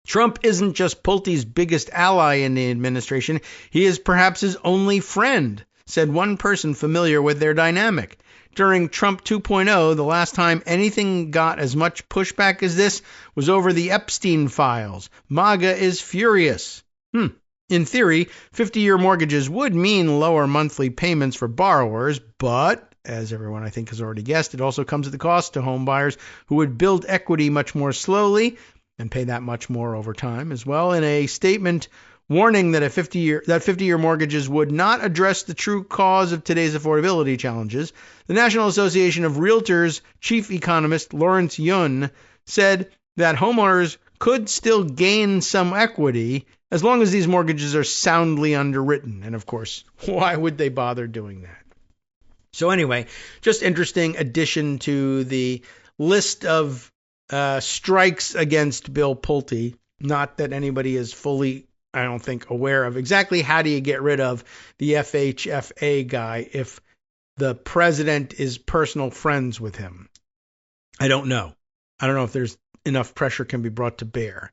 Trump isn't just Pulte's biggest ally in the administration. He is perhaps his only friend, said one person familiar with their dynamic. During Trump 2.0, the last time anything got as much pushback as this was over the Epstein files. MAGA is furious. In theory, 50-year mortgages would mean lower monthly payments for borrowers, but, as everyone I think has already guessed, it also comes at the cost to home buyers who would build equity much more slowly and pay that much more over time as well. In a statement warning that 50-year mortgages would not address the true cause of today's affordability challenges, the National Association of Realtors chief economist Lawrence Yun said that homeowners could still gain some equity as long as these mortgages are soundly underwritten. And of course, why would they bother doing that? So anyway, just interesting addition to the list of strikes against Bill Pulte. Not that anybody is fully, I don't think, aware of exactly how do you get rid of the FHFA guy if the president is personal friends with him. I don't know. I don't know if there's enough pressure can be brought to bear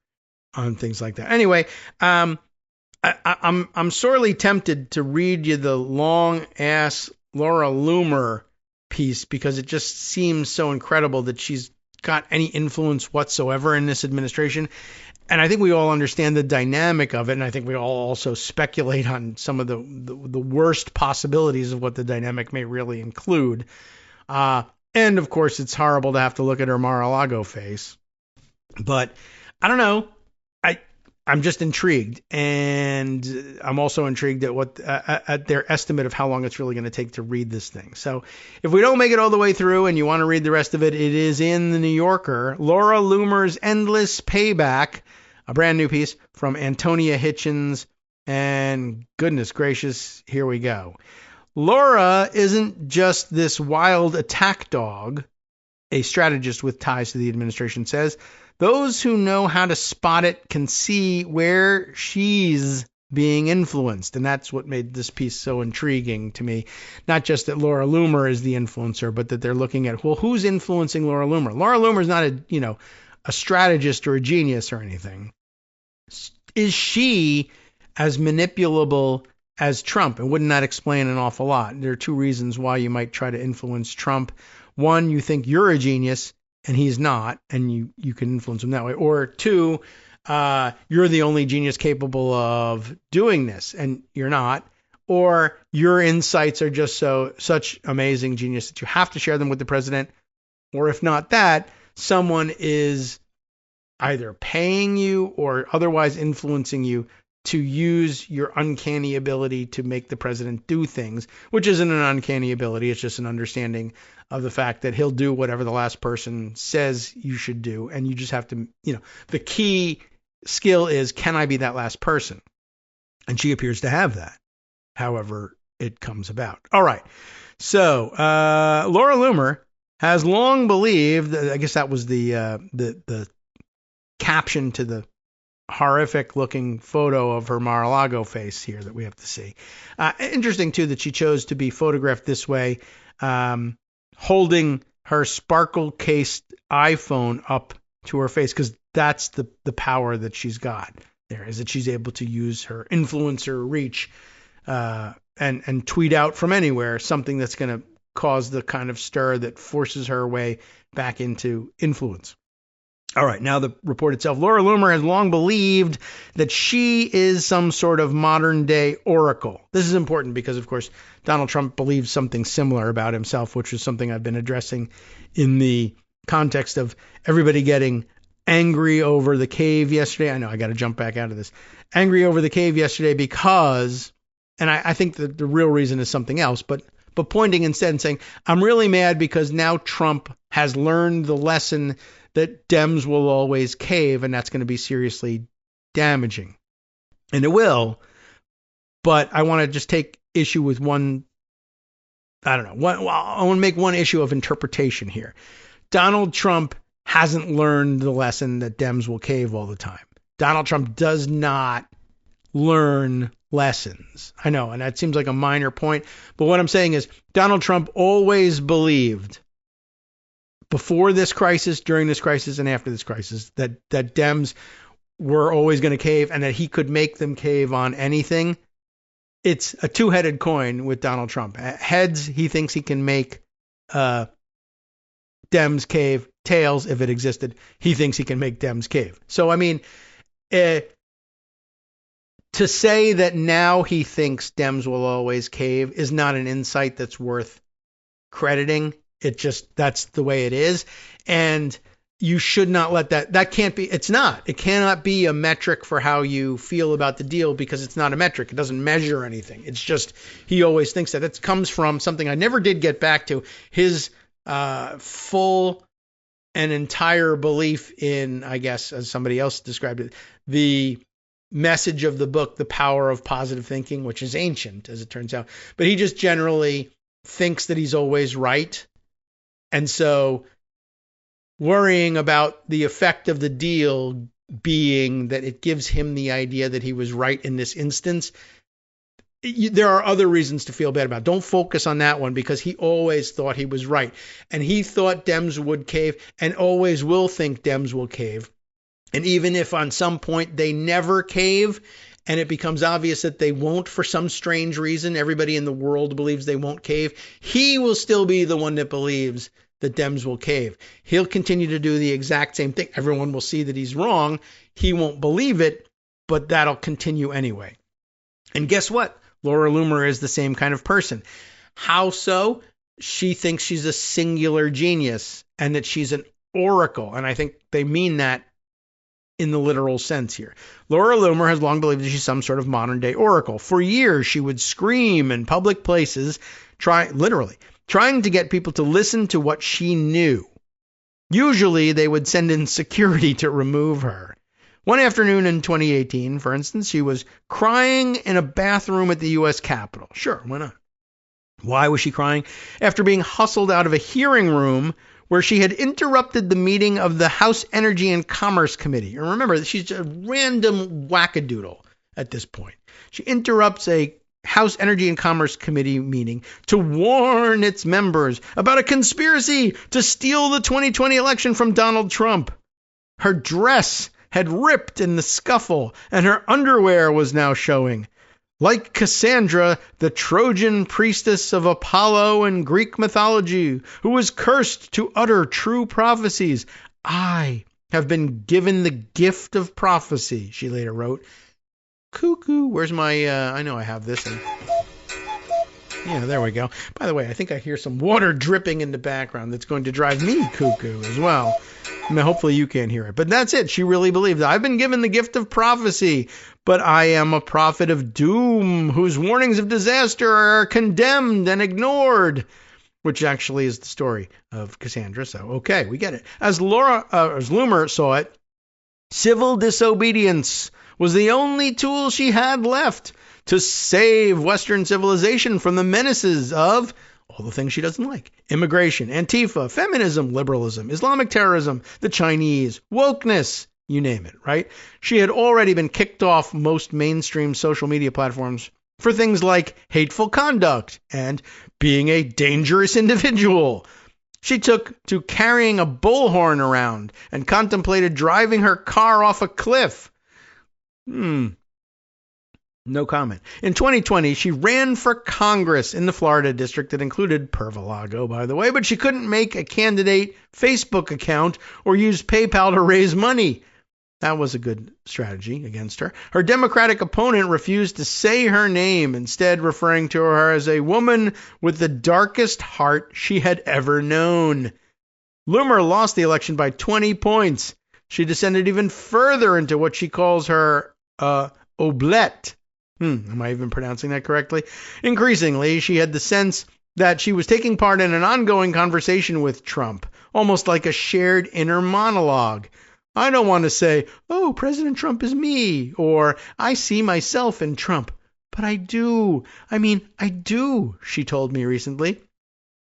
on things like that. Anyway, I'm sorely tempted to read you the long ass Laura Loomer piece because it just seems so incredible that she's got any influence whatsoever in this administration. And I think we all understand the dynamic of it, and I think we all also speculate on some of the worst possibilities of what the dynamic may really include. And, of course, it's horrible to have to look at her Mar-a-Lago face. But I don't know. I'm just intrigued, and I'm also intrigued at their estimate of how long it's really going to take to read this thing. So if we don't make it all the way through and you want to read the rest of it, it is in the New Yorker. Laura Loomer's Endless Payback, a brand new piece from Antonia Hitchens, and goodness gracious, here we go. Laura isn't just this wild attack dog, a strategist with ties to the administration says. Those who know how to spot it can see where she's being influenced. And that's what made this piece so intriguing to me. Not just that Laura Loomer is the influencer, but that they're looking at, well, who's influencing Laura Loomer? Laura Loomer is not a strategist or a genius or anything. Is she as manipulable as Trump? And wouldn't that explain an awful lot? There are two reasons why you might try to influence Trump. One, you think you're a genius and he's not, and you can influence him that way. Or two, you're the only genius capable of doing this, and you're not. Or your insights are just such amazing genius that you have to share them with the president. Or if not that, someone is either paying you or otherwise influencing you to use your uncanny ability to make the president do things, which isn't an uncanny ability. It's just an understanding of the fact that he'll do whatever the last person says you should do. And you just have to, the key skill is, can I be that last person? And she appears to have that, however it comes about. All right. So Laura Loomer has long believed, I guess that was the caption to the horrific looking photo of her Mar-a-Lago face here that we have to see. Interesting too that she chose to be photographed this way, holding her sparkle cased iPhone up to her face, because that's the power that she's got there, is that she's able to use her influencer reach and tweet out from anywhere something that's going to cause the kind of stir that forces her way back into influence. All right, now the report itself. Laura Loomer has long believed that she is some sort of modern-day oracle. This is important because, of course, Donald Trump believes something similar about himself, which is something I've been addressing in the context of everybody getting angry over the cave yesterday. I know I got to jump back out of this. Angry over the cave yesterday because, and I think that the real reason is something else, but but pointing instead and saying, I'm really mad because now Trump has learned the lesson that Dems will always cave, and that's going to be seriously damaging. And it will, but I want to just take issue with one, I want to make one issue of interpretation here. Donald Trump hasn't learned the lesson that Dems will cave all the time. Donald Trump does not learn lessons. I know, and that seems like a minor point, but what I'm saying is Donald Trump always believed before this crisis, during this crisis, and after this crisis that Dems were always going to cave and that he could make them cave on anything. It's a two-headed coin with Donald Trump. Heads, he thinks he can make Dems cave. Tails, if it existed, he thinks he can make Dems cave. So, I mean, to say that now he thinks Dems will always cave is not an insight that's worth crediting. It just, that's the way it is. And you should not let that can't be, it cannot be a metric for how you feel about the deal because it's not a metric. It doesn't measure anything. It's just, he always thinks that. It comes from something I never did get back to, his full and entire belief in, I guess, as somebody else described it, the message of the book, The Power of Positive Thinking, which is ancient, as it turns out. But he just generally thinks that he's always right. And so worrying about the effect of the deal being that it gives him the idea that he was right in this instance, there are other reasons to feel bad about it. Don't focus on that one because he always thought he was right. And he thought Dems would cave and always will think Dems will cave. And even if on some point they never cave and it becomes obvious that they won't for some strange reason, everybody in the world believes they won't cave, he will still be the one that believes that Dems will cave. He'll continue to do the exact same thing. Everyone will see that he's wrong. He won't believe it, but that'll continue anyway. And guess what? Laura Loomer is the same kind of person. How so? She thinks she's a singular genius and that she's an oracle. And I think they mean that in the literal sense here. Laura Loomer has long believed that she's some sort of modern day oracle. For years, she would scream in public places, trying to get people to listen to what she knew. Usually, they would send in security to remove her. One afternoon in 2018, for instance, she was crying in a bathroom at the U.S. Capitol. Sure, why not? Why was she crying? After being hustled out of a hearing room where she had interrupted the meeting of the House Energy and Commerce Committee. And remember, she's a random wackadoodle at this point. She interrupts a House Energy and Commerce Committee meeting to warn its members about a conspiracy to steal the 2020 election from Donald Trump. Her dress had ripped in the scuffle, and her underwear was now showing. Like Cassandra, the Trojan priestess of Apollo in Greek mythology, who was cursed to utter true prophecies, I have been given the gift of prophecy, she later wrote. Cuckoo, where's my, I know I have this. Yeah, there we go. By the way, I think I hear some water dripping in the background that's going to drive me cuckoo as well. I mean, hopefully you can't hear it. But that's it. She really believes I've been given the gift of prophecy, but I am a prophet of doom whose warnings of disaster are condemned and ignored, which actually is the story of Cassandra. So, okay, we get it. As Loomer saw it, civil disobedience was the only tool she had left to save Western civilization from the menaces of all the things she doesn't like. Immigration, Antifa, feminism, liberalism, Islamic terrorism, the Chinese, wokeness, you name it, right? She had already been kicked off most mainstream social media platforms for things like hateful conduct and being a dangerous individual. She took to carrying a bullhorn around and contemplated driving her car off a cliff. No comment. In 2020, she ran for Congress in the Florida district that included Pervalago, by the way, but she couldn't make a candidate Facebook account or use PayPal to raise money. That was a good strategy against her. Her Democratic opponent refused to say her name, instead referring to her as a woman with the darkest heart she had ever known. Loomer lost the election by 20 points. She descended even further into what she calls her oblette. Am I even pronouncing that correctly? Increasingly, she had the sense that she was taking part in an ongoing conversation with Trump, almost like a shared inner monologue. I don't want to say, oh, President Trump is me, or I see myself in Trump. But I do. I do, she told me recently.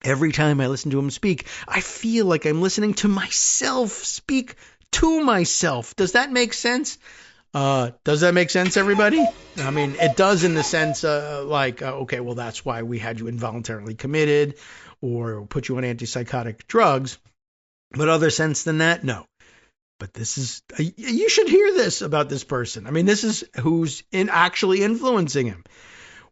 Every time I listen to him speak, I feel like I'm listening to myself speak to myself. Does that make sense? Does that make sense, everybody? It does in the sense okay, well, that's why we had you involuntarily committed or put you on antipsychotic drugs. But other sense than that, no. But this is, you should hear this about this person. This is who's actually influencing him.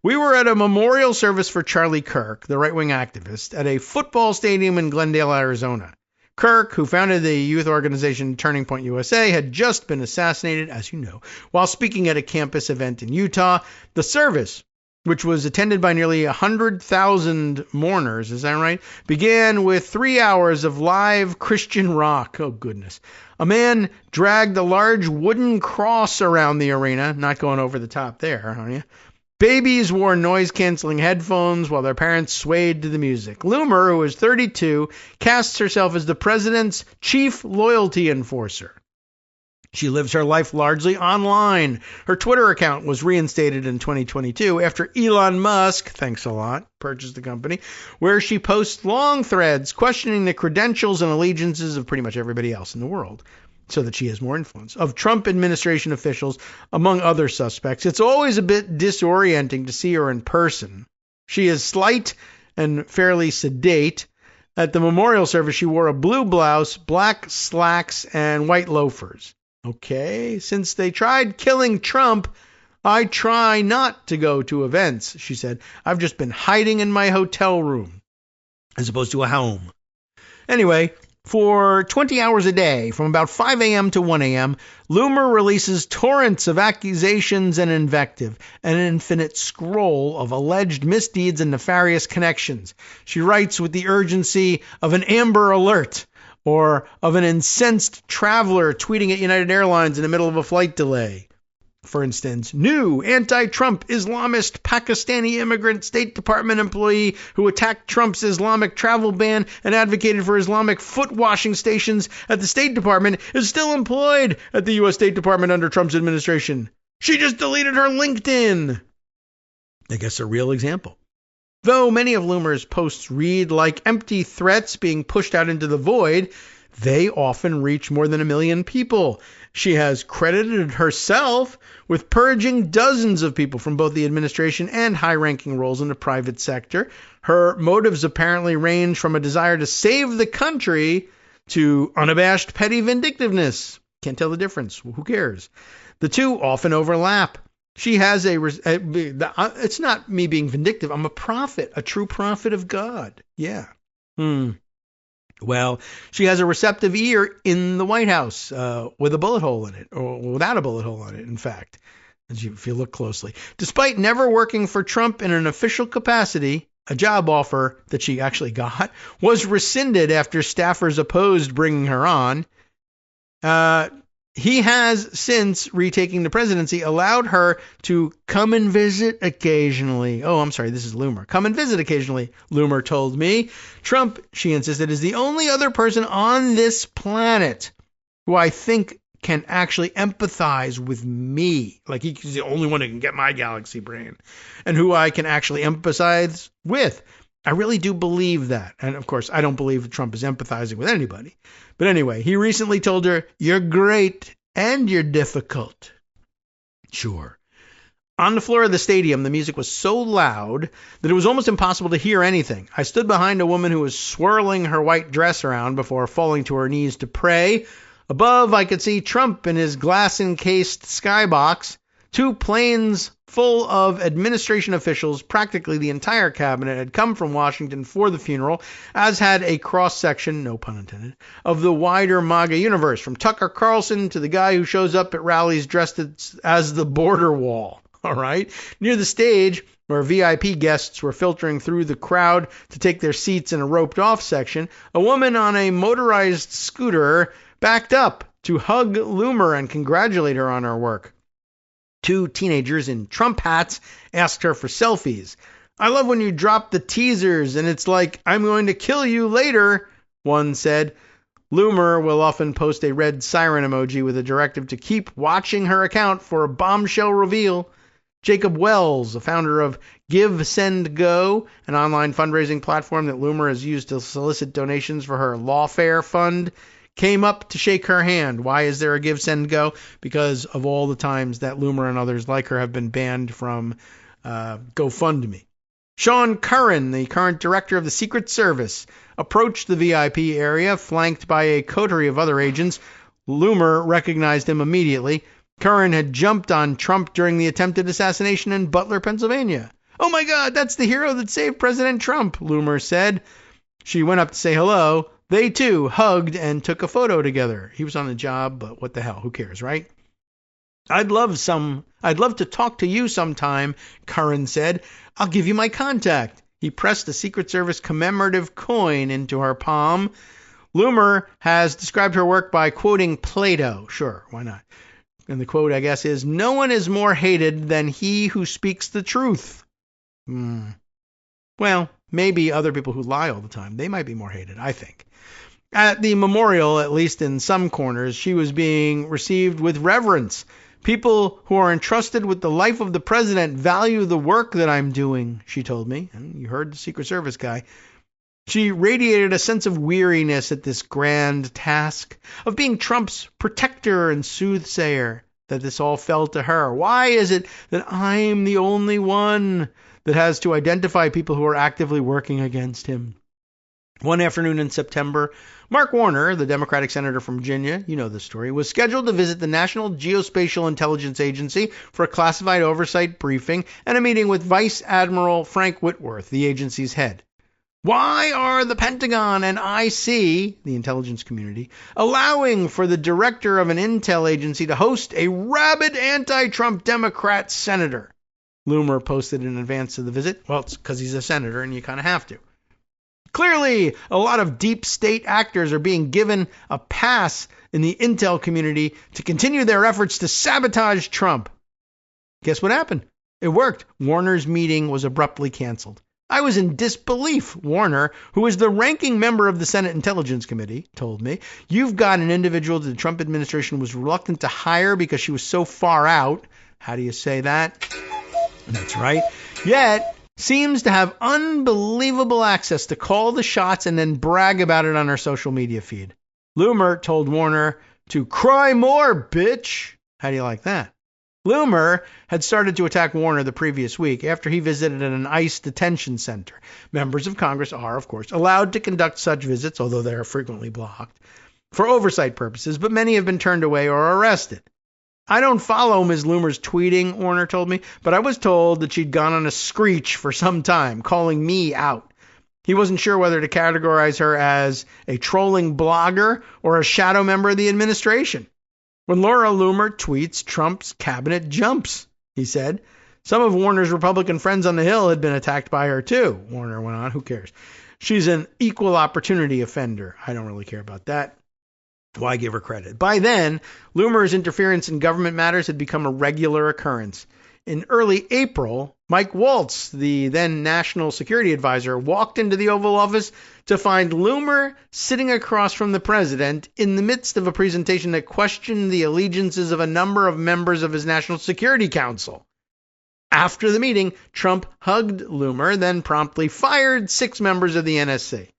We were at a memorial service for Charlie Kirk, the right-wing activist, at a football stadium in Glendale, Arizona. Kirk, who founded the youth organization Turning Point USA, had just been assassinated, as you know, while speaking at a campus event in Utah. The service, which was attended by nearly 100,000 mourners, is that right, began with 3 hours of live Christian rock. Oh, goodness. A man dragged a large wooden cross around the arena. Not going over the top there, are you? Babies wore noise-canceling headphones while their parents swayed to the music. Loomer, who is 32, casts herself as the president's chief loyalty enforcer. She lives her life largely online. Her Twitter account was reinstated in 2022 after Elon Musk, thanks a lot, purchased the company, where she posts long threads questioning the credentials and allegiances of pretty much everybody else in the world, so that she has more influence, of Trump administration officials, among other suspects. It's always a bit disorienting to see her in person. She is slight and fairly sedate. At the memorial service, she wore a blue blouse, black slacks, and white loafers. Okay, since they tried killing Trump, I try not to go to events, she said. I've just been hiding in my hotel room, as opposed to a home. Anyway, for 20 hours a day, from about 5 a.m. to 1 a.m., Loomer releases torrents of accusations and invective, an infinite scroll of alleged misdeeds and nefarious connections. She writes with the urgency of an Amber Alert, or of an incensed traveler tweeting at United Airlines in the middle of a flight delay. For instance, new anti-Trump Islamist Pakistani immigrant State Department employee who attacked Trump's Islamic travel ban and advocated for Islamic foot washing stations at the State Department is still employed at the U.S. State Department under Trump's administration. She just deleted her LinkedIn. I guess a real example. Though many of Loomer's posts read like empty threats being pushed out into the void, they often reach more than 1 million people. She has credited herself with purging dozens of people from both the administration and high-ranking roles in the private sector. Her motives apparently range from a desire to save the country to unabashed petty vindictiveness. Can't tell the difference. Who cares? The two often overlap. She has it's not me being vindictive. I'm a prophet, a true prophet of God. Yeah. Well, she has a receptive ear in the White House with a bullet hole in it, or without a bullet hole in it, in fact, if you look closely. Despite never working for Trump in an official capacity, a job offer that she actually got was rescinded after staffers opposed bringing her on. He has, since retaking the presidency, allowed her to come and visit occasionally. Oh, I'm sorry, this is Loomer. Come and visit occasionally, Loomer told me. Trump, she insisted, is the only other person on this planet who I think can actually empathize with me. Like, he's the only one who can get my galaxy brain. And who I can actually empathize with. I really do believe that. And, of course, I don't believe Trump is empathizing with anybody. But anyway, he recently told her, "You're great and you're difficult." Sure. On the floor of the stadium, the music was so loud that it was almost impossible to hear anything. I stood behind a woman who was swirling her white dress around before falling to her knees to pray. Above, I could see Trump in his glass-encased skybox. 2 planes full of administration officials, practically the entire cabinet, had come from Washington for the funeral, as had a cross-section, no pun intended, of the wider MAGA universe, from Tucker Carlson to the guy who shows up at rallies dressed as the border wall. All right? Near the stage, where VIP guests were filtering through the crowd to take their seats in a roped-off section, a woman on a motorized scooter backed up to hug Loomer and congratulate her on her work. 2 teenagers in Trump hats asked her for selfies. I love when you drop the teasers and it's like, I'm going to kill you later, one said. Loomer will often post a red siren emoji with a directive to keep watching her account for a bombshell reveal. Jacob Wells, the founder of Give, Send, Go, an online fundraising platform that Loomer has used to solicit donations for her lawfare fund, came up to shake her hand. Why is there a Give, Send, Go? Because of all the times that Loomer and others like her have been banned from GoFundMe. Sean Curran, the current director of the Secret Service, approached the VIP area, flanked by a coterie of other agents. Loomer recognized him immediately. Curran had jumped on Trump during the attempted assassination in Butler, Pennsylvania. Oh my God, that's the hero that saved President Trump, Loomer said. She went up to say hello. They too hugged and took a photo together. He was on the job, but what the hell, who cares, right? I'd love to talk to you sometime, Curran said. I'll give you my contact. He pressed a Secret Service commemorative coin into her palm. Loomer has described her work by quoting Plato. Sure, why not? And the quote, I guess, is, "No one is more hated than he who speaks the truth." Well, maybe other people who lie all the time, they might be more hated, I think. At the memorial, at least in some corners, she was being received with reverence. People who are entrusted with the life of the president value the work that I'm doing, she told me. And you heard the Secret Service guy. She radiated a sense of weariness at this grand task of being Trump's protector and soothsayer, that this all fell to her. Why is it that I'm the only one that has to identify people who are actively working against him? One afternoon in September, Mark Warner, the Democratic senator from Virginia, you know the story, was scheduled to visit the National Geospatial Intelligence Agency for a classified oversight briefing and a meeting with Vice Admiral Frank Whitworth, the agency's head. Why are the Pentagon and IC, the intelligence community, allowing for the director of an intel agency to host a rabid anti-Trump Democrat senator? Loomer posted in advance of the visit. Well, it's because he's a senator and you kind of have to. Clearly, a lot of deep state actors are being given a pass in the intel community to continue their efforts to sabotage Trump. Guess what happened? It worked. Warner's meeting was abruptly canceled. I was in disbelief. Warner, who is the ranking member of the Senate Intelligence Committee, told me, "You've got an individual that the Trump administration was reluctant to hire because she was so far out." How do you say that? That's right. Yet, seems to have unbelievable access to call the shots and then brag about it on her social media feed. Loomer told Warner to cry more, bitch. How do you like that? Loomer had started to attack Warner the previous week after he visited an ICE detention center. Members of Congress are, of course, allowed to conduct such visits, although they are frequently blocked, for oversight purposes, but many have been turned away or arrested. I don't follow Ms. Loomer's tweeting, Warner told me, but I was told that she'd gone on a screech for some time, calling me out. He wasn't sure whether to categorize her as a trolling blogger or a shadow member of the administration. When Laura Loomer tweets, Trump's cabinet jumps, he said. Some of Warner's Republican friends on the Hill had been attacked by her too, Warner went on. Who cares? She's an equal opportunity offender. I don't really care about that. Why give her credit? By then, Loomer's interference in government matters had become a regular occurrence. In early April, Mike Waltz, the then National Security Advisor, walked into the Oval Office to find Loomer sitting across from the president in the midst of a presentation that questioned the allegiances of a number of members of his National Security Council. After the meeting, Trump hugged Loomer, then promptly fired 6 members of the NSC.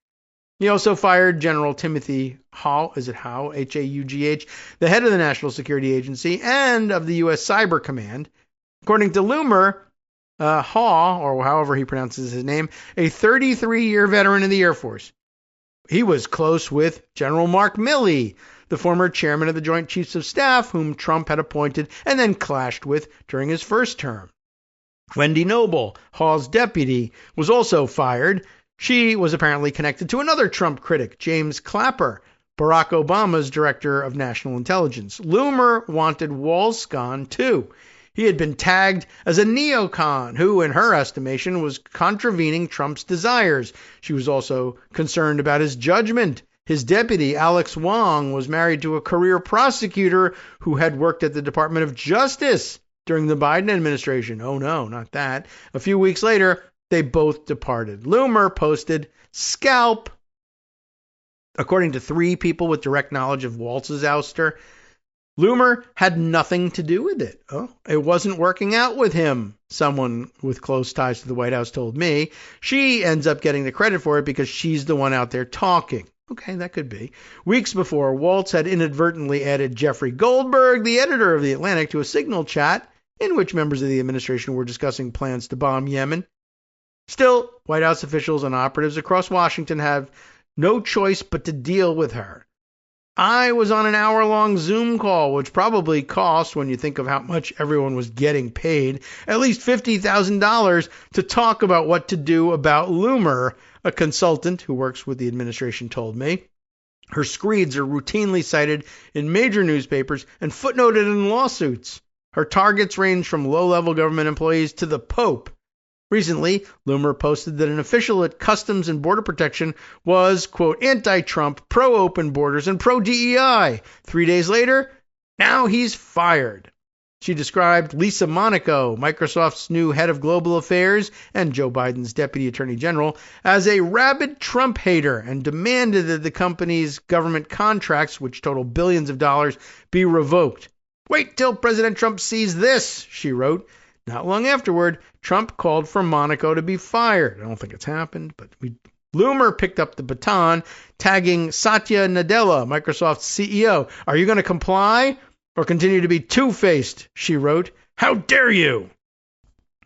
He also fired General Timothy Hough, H-A-U-G-H, the head of the National Security Agency and of the U.S. Cyber Command. According to Loomer, Haw, or however he pronounces his name, a 33-year veteran of the Air Force. He was close with General Mark Milley, the former chairman of the Joint Chiefs of Staff, whom Trump had appointed and then clashed with during his first term. Wendy Noble, Haw's deputy, was also fired. She was apparently connected to another Trump critic, James Clapper, Barack Obama's director of national intelligence. Loomer wanted Waltz gone too. He had been tagged as a neocon who, in her estimation, was contravening Trump's desires. She was also concerned about his judgment. His deputy, Alex Wong, was married to a career prosecutor who had worked at the Department of Justice during the Biden administration. Oh no, not that. A few weeks later, they both departed. Loomer posted, "Scalp." According to 3 people with direct knowledge of Waltz's ouster, Loomer had nothing to do with it. Oh, it wasn't working out with him, someone with close ties to the White House told me. She ends up getting the credit for it because she's the one out there talking. Okay, that could be. Weeks before, Waltz had inadvertently added Jeffrey Goldberg, the editor of The Atlantic, to a Signal chat in which members of the administration were discussing plans to bomb Yemen. Still, White House officials and operatives across Washington have no choice but to deal with her. I was on an hour-long Zoom call, which probably cost, when you think of how much everyone was getting paid, at least $50,000 to talk about what to do about Loomer, a consultant who works with the administration told me. Her screeds are routinely cited in major newspapers and footnoted in lawsuits. Her targets range from low-level government employees to the Pope. Recently, Loomer posted that an official at Customs and Border Protection was, quote, anti-Trump, pro-open borders, and pro-DEI. 3 days later, now he's fired. She described Lisa Monaco, Microsoft's new head of global affairs and Joe Biden's deputy attorney general, as a rabid Trump hater and demanded that the company's government contracts, which total billions of dollars, be revoked. "Wait till President Trump sees this," she wrote. Not long afterward, Trump called for Monaco to be fired. I don't think it's happened, but Loomer picked up the baton, tagging Satya Nadella, Microsoft's CEO. "Are you going to comply or continue to be two-faced?" she wrote. "How dare you?"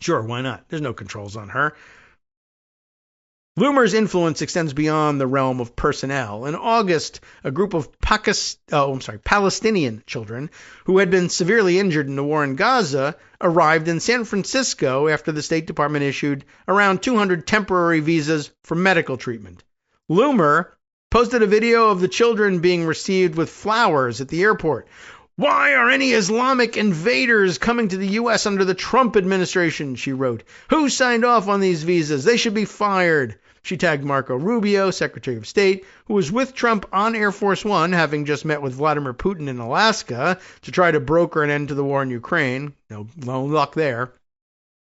Sure, why not? There's no controls on her. Loomer's influence extends beyond the realm of personnel. In August, a group of Palestinian children who had been severely injured in the war in Gaza arrived in San Francisco after the State Department issued around 200 temporary visas for medical treatment. Loomer posted a video of the children being received with flowers at the airport. "Why are any Islamic invaders coming to the U.S. under the Trump administration?" she wrote. "Who signed off on these visas? They should be fired." She tagged Marco Rubio, Secretary of State, who was with Trump on Air Force One, having just met with Vladimir Putin in Alaska to try to broker an end to the war in Ukraine. No luck there.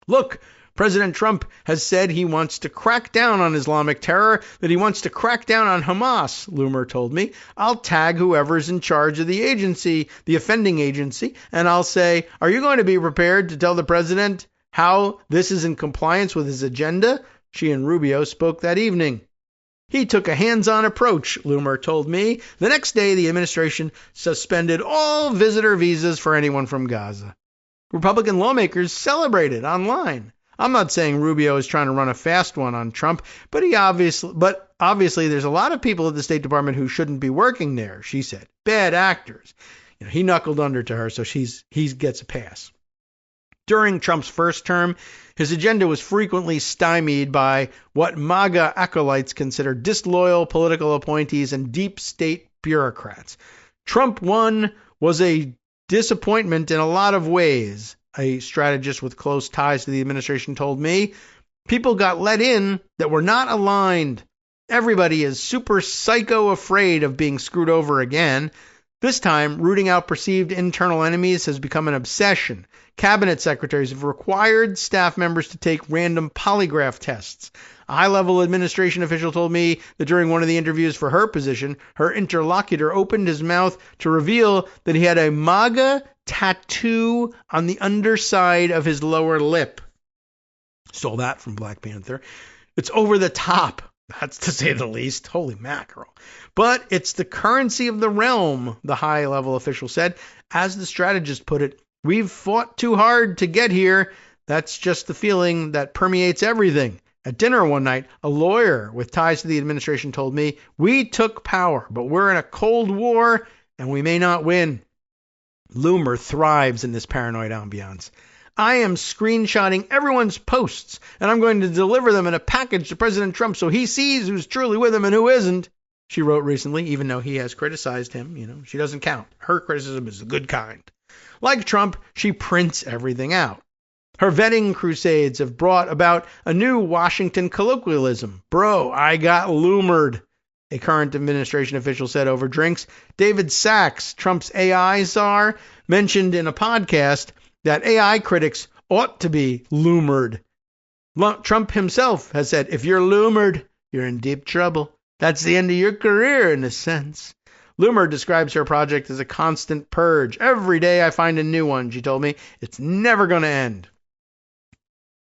"Look, President Trump has said he wants to crack down on Islamic terror, that he wants to crack down on Hamas," Loomer told me. "I'll tag whoever's in charge of the agency, the offending agency, and I'll say, are you going to be prepared to tell the president how this is in compliance with his agenda?" She and Rubio spoke that evening. He took a hands-on approach, Loomer told me. The next day, the administration suspended all visitor visas for anyone from Gaza. Republican lawmakers celebrated online. I'm not saying Rubio is trying to run a fast one on Trump, but obviously there's a lot of people at the State Department who shouldn't be working there, she said. Bad actors. He knuckled under to her, so he gets a pass. During Trump's first term, his agenda was frequently stymied by what MAGA acolytes consider disloyal political appointees and deep state bureaucrats. Trump 1 was a disappointment in a lot of ways, a strategist with close ties to the administration told me. People got let in that were not aligned. Everybody is super psycho afraid of being screwed over again. This time, rooting out perceived internal enemies has become an obsession. Cabinet secretaries have required staff members to take random polygraph tests. A high-level administration official told me that during one of the interviews for her position, her interlocutor opened his mouth to reveal that he had a MAGA tattoo on the underside of his lower lip. Stole that from Black Panther. It's over the top. That's to say the least. Holy mackerel. But it's the currency of the realm, the high-level official said. As the strategist put it, we've fought too hard to get here. That's just the feeling that permeates everything. At dinner one night, a lawyer with ties to the administration told me, we took power, but we're in a cold war and we may not win. Loomer thrives in this paranoid ambiance. I am screenshotting everyone's posts, and I'm going to deliver them in a package to President Trump so he sees who's truly with him and who isn't, she wrote recently, even though he has criticized him. She doesn't count. Her criticism is the good kind. Like Trump, she prints everything out. Her vetting crusades have brought about a new Washington colloquialism. Bro, I got loomered, a current administration official said over drinks. David Sachs, Trump's AI czar, mentioned in a podcast that AI critics ought to be loomered. Trump himself has said, if you're Loomered, you're in deep trouble. That's the end of your career, in a sense. Loomer describes her project as a constant purge. Every day I find a new one, she told me. It's never going to end.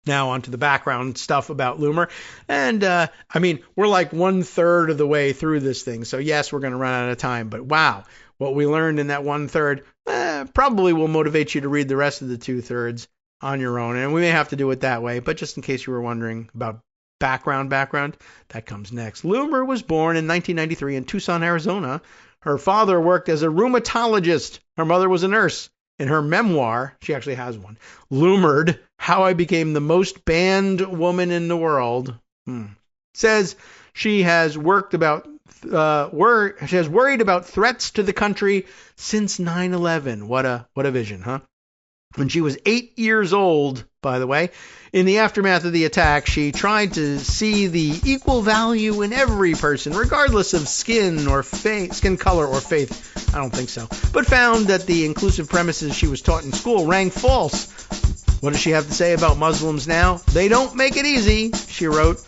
Now on to the background stuff about Loomer. And, we're like 1/3 of the way through this thing. So, yes, we're going to run out of time. But, wow, what we learned in that 1/3 probably will motivate you to read the rest of the 2/3 on your own. And we may have to do it that way. But just in case you were wondering about background, that comes next. Loomer was born in 1993 in Tucson, Arizona. Her father worked as a rheumatologist. Her mother was a nurse. In her memoir, she actually has one, Loomered, How I Became the Most Banned Woman in the World, says she has worried about threats to the country since 9/11. What a vision, huh? When she was 8 years old, by the way, in the aftermath of the attack, she tried to see the equal value in every person, regardless of skin color or faith. I don't think so. But found that the inclusive premises she was taught in school rang false. What does she have to say about Muslims now? They don't make it easy, she wrote.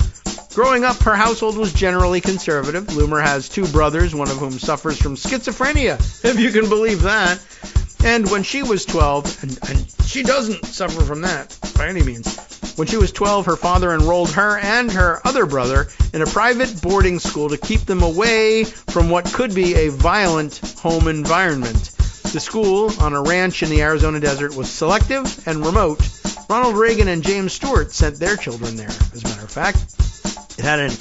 Growing up, her household was generally conservative. Loomer has 2 brothers, one of whom suffers from schizophrenia, if you can believe that. And when she was 12, and she doesn't suffer from that by any means. When she was 12, her father enrolled her and her other brother in a private boarding school to keep them away from what could be a violent home environment. The school, on a ranch in the Arizona desert, was selective and remote. Ronald Reagan and James Stewart sent their children there, as a matter of fact. It had an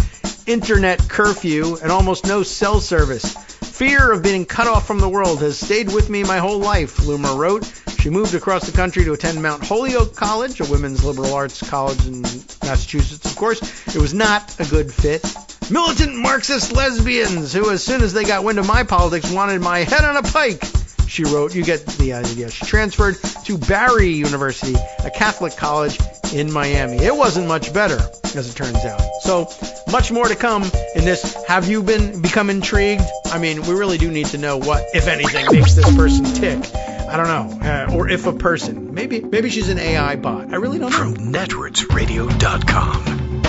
internet curfew and almost no cell service. Fear of being cut off from the world has stayed with me my whole life, Loomer wrote. She moved across the country to attend Mount Holyoke College, a women's liberal arts college in Massachusetts, of course. It was not a good fit. Militant Marxist lesbians who, as soon as they got wind of my politics, wanted my head on a pike, she wrote. You get the idea. She transferred to Barry University, a Catholic college in Miami. It wasn't much better, as it turns out. So, much more to come in this. Have you become intrigued? I mean, we really do need to know what, if anything, makes this person tick. I don't know. Or if a person. Maybe she's an AI bot. I really don't know. From networksradio.com.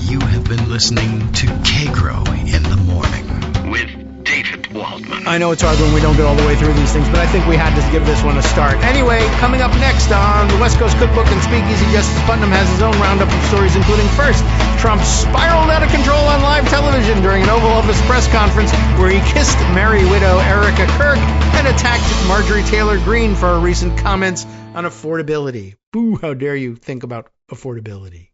You have been listening to Kagro in the Morning with David Waldman. I know it's hard when we don't get all the way through these things, but I think we had to give this one a start. Anyway, coming up next on the West Coast Cookbook and Speakeasy, Justice Putnam has his own roundup of stories, including first, Trump spiraled out of control on live television during an Oval Office press conference where he kissed Merry widow Erica Kirk and attacked Marjorie Taylor Greene for her recent comments on affordability. Boo, how dare you think about affordability.